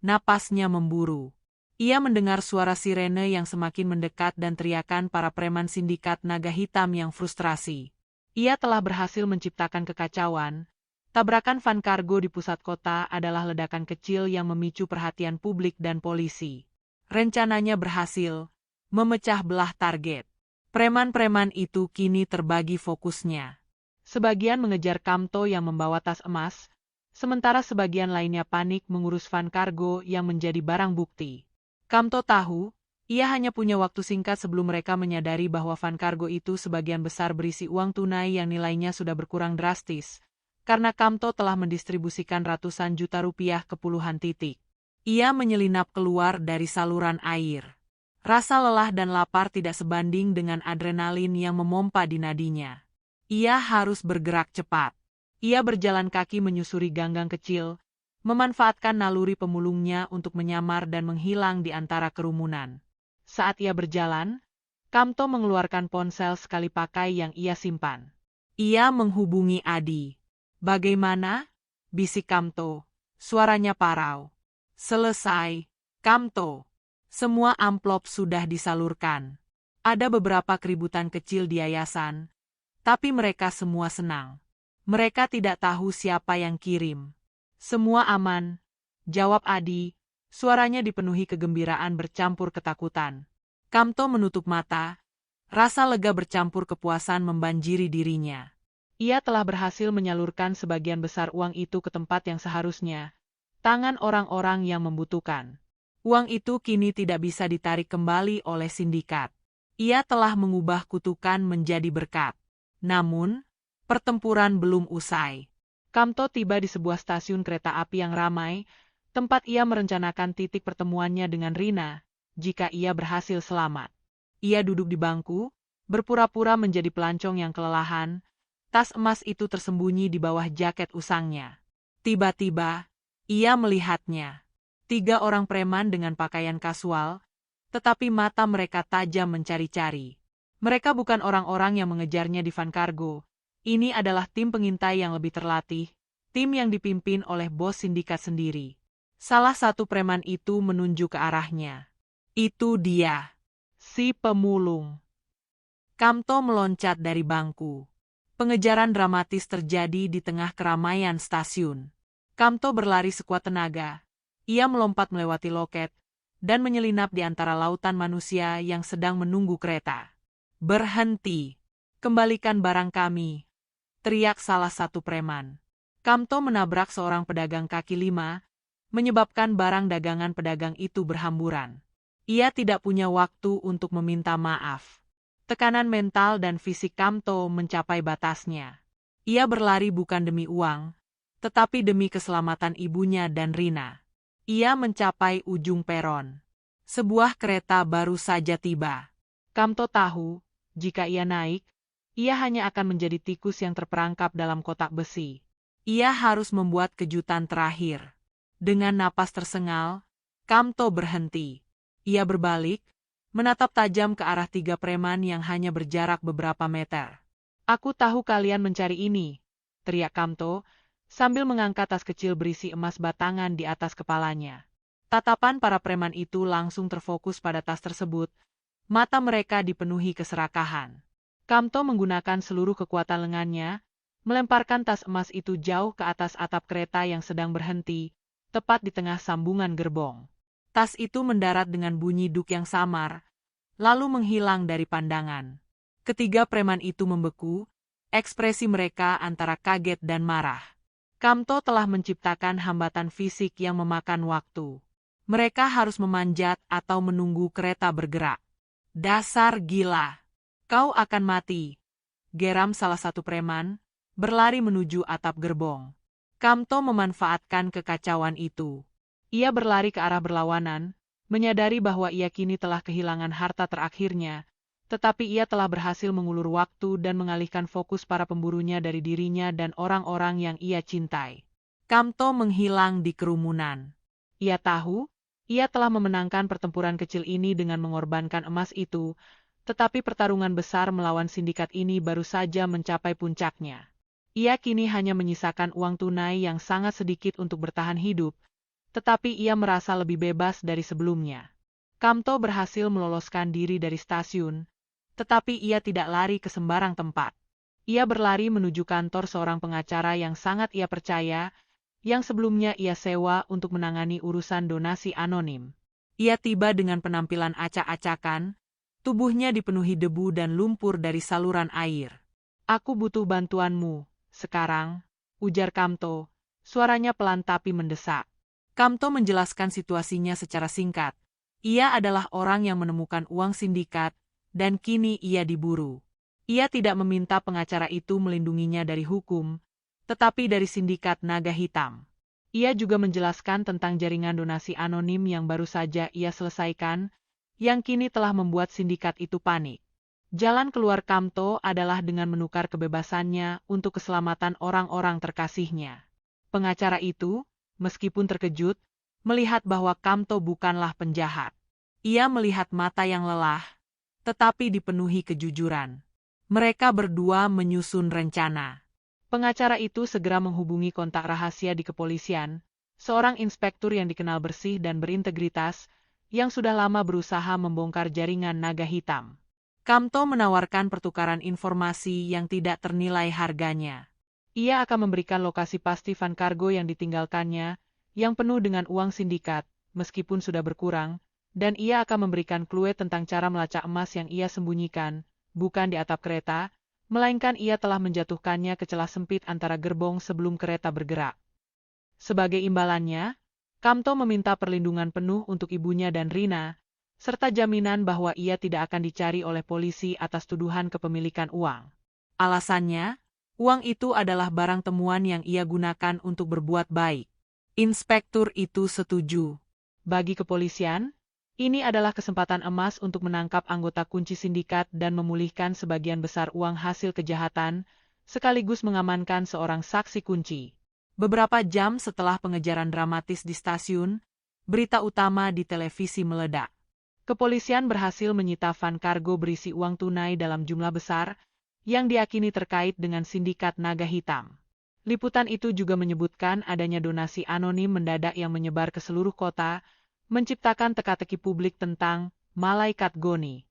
Napasnya memburu. Ia mendengar suara sirene yang semakin mendekat dan teriakan para preman sindikat naga hitam yang frustrasi. Ia telah berhasil menciptakan kekacauan. Tabrakan van kargo di pusat kota adalah ledakan kecil yang memicu perhatian publik dan polisi. Rencananya berhasil, memecah belah target. Preman-preman itu kini terbagi fokusnya. Sebagian mengejar Kamto yang membawa tas emas, sementara sebagian lainnya panik mengurus van kargo yang menjadi barang bukti. Kamto tahu, ia hanya punya waktu singkat sebelum mereka menyadari bahwa van kargo itu sebagian besar berisi uang tunai yang nilainya sudah berkurang drastis, karena Kamto telah mendistribusikan ratusan juta rupiah ke puluhan titik. Ia menyelinap keluar dari saluran air. Rasa lelah dan lapar tidak sebanding dengan adrenalin yang memompa di nadinya. Ia harus bergerak cepat. Ia berjalan kaki menyusuri ganggang kecil, memanfaatkan naluri pemulungnya untuk menyamar dan menghilang di antara kerumunan. Saat ia berjalan, Kamto mengeluarkan ponsel sekali pakai yang ia simpan. Ia menghubungi Adi. "Bagaimana?" bisik Kamto. Suaranya parau. "Selesai, Kamto. Semua amplop sudah disalurkan. Ada beberapa keributan kecil di yayasan, tapi mereka semua senang. Mereka tidak tahu siapa yang kirim. Semua aman," jawab Adi. Suaranya dipenuhi kegembiraan bercampur ketakutan. Kamto menutup mata. Rasa lega bercampur kepuasan membanjiri dirinya. Ia telah berhasil menyalurkan sebagian besar uang itu ke tempat yang seharusnya, tangan orang-orang yang membutuhkan. Uang itu kini tidak bisa ditarik kembali oleh sindikat. Ia telah mengubah kutukan menjadi berkat. Namun, pertempuran belum usai. Kamto tiba di sebuah stasiun kereta api yang ramai, tempat ia merencanakan titik pertemuannya dengan Rina, jika ia berhasil selamat. Ia duduk di bangku, berpura-pura menjadi pelancong yang kelelahan. Tas emas itu tersembunyi di bawah jaket usangnya. Tiba-tiba, ia melihatnya. 3 orang preman dengan pakaian kasual, tetapi mata mereka tajam mencari-cari. Mereka bukan orang-orang yang mengejarnya di van kargo. Ini adalah tim pengintai yang lebih terlatih, tim yang dipimpin oleh bos sindikat sendiri. Salah satu preman itu menunjuk ke arahnya. "Itu dia, si pemulung." Kamto meloncat dari bangku. Pengejaran dramatis terjadi di tengah keramaian stasiun. Kamto berlari sekuat tenaga. Ia melompat melewati loket, dan menyelinap di antara lautan manusia yang sedang menunggu kereta. "Berhenti! Kembalikan barang kami!" teriak salah satu preman. Kamto menabrak seorang pedagang kaki lima, menyebabkan barang dagangan pedagang itu berhamburan. Ia tidak punya waktu untuk meminta maaf. Tekanan mental dan fisik Kamto mencapai batasnya. Ia berlari bukan demi uang, tetapi demi keselamatan ibunya dan Rina. Ia mencapai ujung peron. Sebuah kereta baru saja tiba. Kamto tahu, jika ia naik, ia hanya akan menjadi tikus yang terperangkap dalam kotak besi. Ia harus membuat kejutan terakhir. Dengan napas tersengal, Kamto berhenti. Ia berbalik, menatap tajam ke arah 3 preman yang hanya berjarak beberapa meter. "Aku tahu kalian mencari ini," teriak Kamto, sambil mengangkat tas kecil berisi emas batangan di atas kepalanya. Tatapan para preman itu langsung terfokus pada tas tersebut. Mata mereka dipenuhi keserakahan. Kamto menggunakan seluruh kekuatan lengannya, melemparkan tas emas itu jauh ke atas atap kereta yang sedang berhenti, tepat di tengah sambungan gerbong. Tas itu mendarat dengan bunyi duk yang samar, lalu menghilang dari pandangan. Ketiga preman itu membeku, ekspresi mereka antara kaget dan marah. Kamto telah menciptakan hambatan fisik yang memakan waktu. Mereka harus memanjat atau menunggu kereta bergerak. "Dasar gila! Kau akan mati!" geram salah satu preman, berlari menuju atap gerbong. Kamto memanfaatkan kekacauan itu. Ia berlari ke arah berlawanan, menyadari bahwa ia kini telah kehilangan harta terakhirnya, tetapi ia telah berhasil mengulur waktu dan mengalihkan fokus para pemburunya dari dirinya dan orang-orang yang ia cintai. Kamto menghilang di kerumunan. Ia tahu, ia telah memenangkan pertempuran kecil ini dengan mengorbankan emas itu, tetapi pertarungan besar melawan sindikat ini baru saja mencapai puncaknya. Ia kini hanya menyisakan uang tunai yang sangat sedikit untuk bertahan hidup, tetapi ia merasa lebih bebas dari sebelumnya. Kamto berhasil meloloskan diri dari stasiun, tetapi ia tidak lari ke sembarang tempat. Ia berlari menuju kantor seorang pengacara yang sangat ia percaya, yang sebelumnya ia sewa untuk menangani urusan donasi anonim. Ia tiba dengan penampilan acak-acakan, tubuhnya dipenuhi debu dan lumpur dari saluran air. "Aku butuh bantuanmu, sekarang," ujar Kamto, suaranya pelan tapi mendesak. Kamto menjelaskan situasinya secara singkat. Ia adalah orang yang menemukan uang sindikat, dan kini ia diburu. Ia tidak meminta pengacara itu melindunginya dari hukum, tetapi dari sindikat naga hitam. Ia juga menjelaskan tentang jaringan donasi anonim yang baru saja ia selesaikan, yang kini telah membuat sindikat itu panik. Jalan keluar Kamto adalah dengan menukar kebebasannya untuk keselamatan orang-orang terkasihnya. Pengacara itu, meskipun terkejut, melihat bahwa Kamto bukanlah penjahat. Ia melihat mata yang lelah, tetapi dipenuhi kejujuran. Mereka berdua menyusun rencana. Pengacara itu segera menghubungi kontak rahasia di kepolisian, seorang inspektur yang dikenal bersih dan berintegritas, yang sudah lama berusaha membongkar jaringan naga hitam. Kamto menawarkan pertukaran informasi yang tidak ternilai harganya. Ia akan memberikan lokasi pasti van kargo yang ditinggalkannya, yang penuh dengan uang sindikat, meskipun sudah berkurang, dan ia akan memberikan clue tentang cara melacak emas yang ia sembunyikan, bukan di atap kereta, melainkan ia telah menjatuhkannya ke celah sempit antara gerbong sebelum kereta bergerak. Sebagai imbalannya, Kamto meminta perlindungan penuh untuk ibunya dan Rina, serta jaminan bahwa ia tidak akan dicari oleh polisi atas tuduhan kepemilikan uang. Alasannya, uang itu adalah barang temuan yang ia gunakan untuk berbuat baik. Inspektur itu setuju. Bagi kepolisian, ini adalah kesempatan emas untuk menangkap anggota kunci sindikat dan memulihkan sebagian besar uang hasil kejahatan, sekaligus mengamankan seorang saksi kunci. Beberapa jam setelah pengejaran dramatis di stasiun, berita utama di televisi meledak. Kepolisian berhasil menyita van kargo berisi uang tunai dalam jumlah besar, yang diakini terkait dengan sindikat naga hitam. Liputan itu juga menyebutkan adanya donasi anonim mendadak yang menyebar ke seluruh kota, menciptakan teka-teki publik tentang malaikat Goni.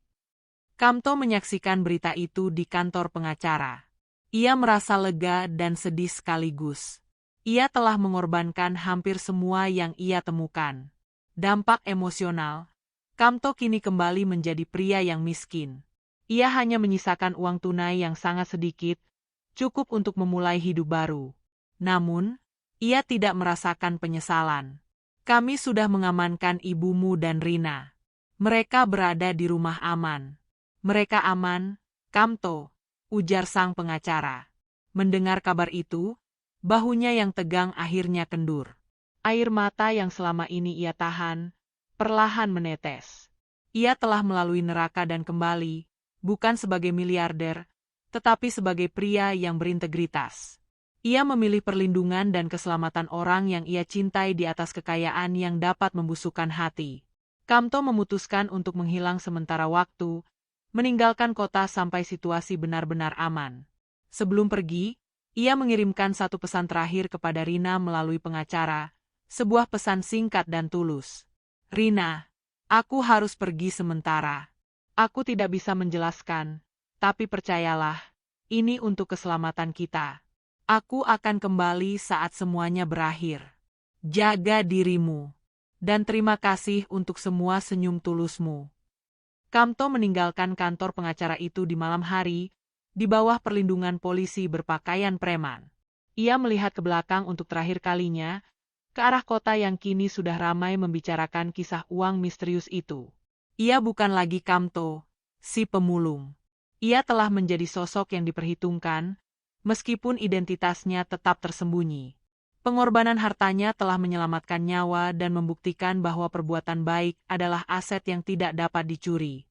Kamto menyaksikan berita itu di kantor pengacara. Ia merasa lega dan sedih sekaligus. Ia telah mengorbankan hampir semua yang ia temukan. Dampak emosional, Kamto kini kembali menjadi pria yang miskin. Ia hanya menyisakan uang tunai yang sangat sedikit, cukup untuk memulai hidup baru. Namun, ia tidak merasakan penyesalan. "Kami sudah mengamankan ibumu dan Rina. Mereka berada di rumah aman." "Mereka aman, Kamto," ujar sang pengacara. Mendengar kabar itu, bahunya yang tegang akhirnya kendur. Air mata yang selama ini ia tahan, perlahan menetes. Ia telah melalui neraka dan kembali, bukan sebagai miliarder, tetapi sebagai pria yang berintegritas. Ia memilih perlindungan dan keselamatan orang yang ia cintai di atas kekayaan yang dapat membusukkan hati. Kamto memutuskan untuk menghilang sementara waktu, meninggalkan kota sampai situasi benar-benar aman. Sebelum pergi, ia mengirimkan satu pesan terakhir kepada Rina melalui pengacara, sebuah pesan singkat dan tulus. "Rina, aku harus pergi sementara. Aku tidak bisa menjelaskan, tapi percayalah, ini untuk keselamatan kita. Aku akan kembali saat semuanya berakhir. Jaga dirimu. Dan terima kasih untuk semua senyum tulusmu." Kamto meninggalkan kantor pengacara itu di malam hari, di bawah perlindungan polisi berpakaian preman. Ia melihat ke belakang untuk terakhir kalinya, ke arah kota yang kini sudah ramai membicarakan kisah uang misterius itu. Ia bukan lagi Kamto, si pemulung. Ia telah menjadi sosok yang diperhitungkan, meskipun identitasnya tetap tersembunyi. Pengorbanan hartanya telah menyelamatkan nyawa dan membuktikan bahwa perbuatan baik adalah aset yang tidak dapat dicuri.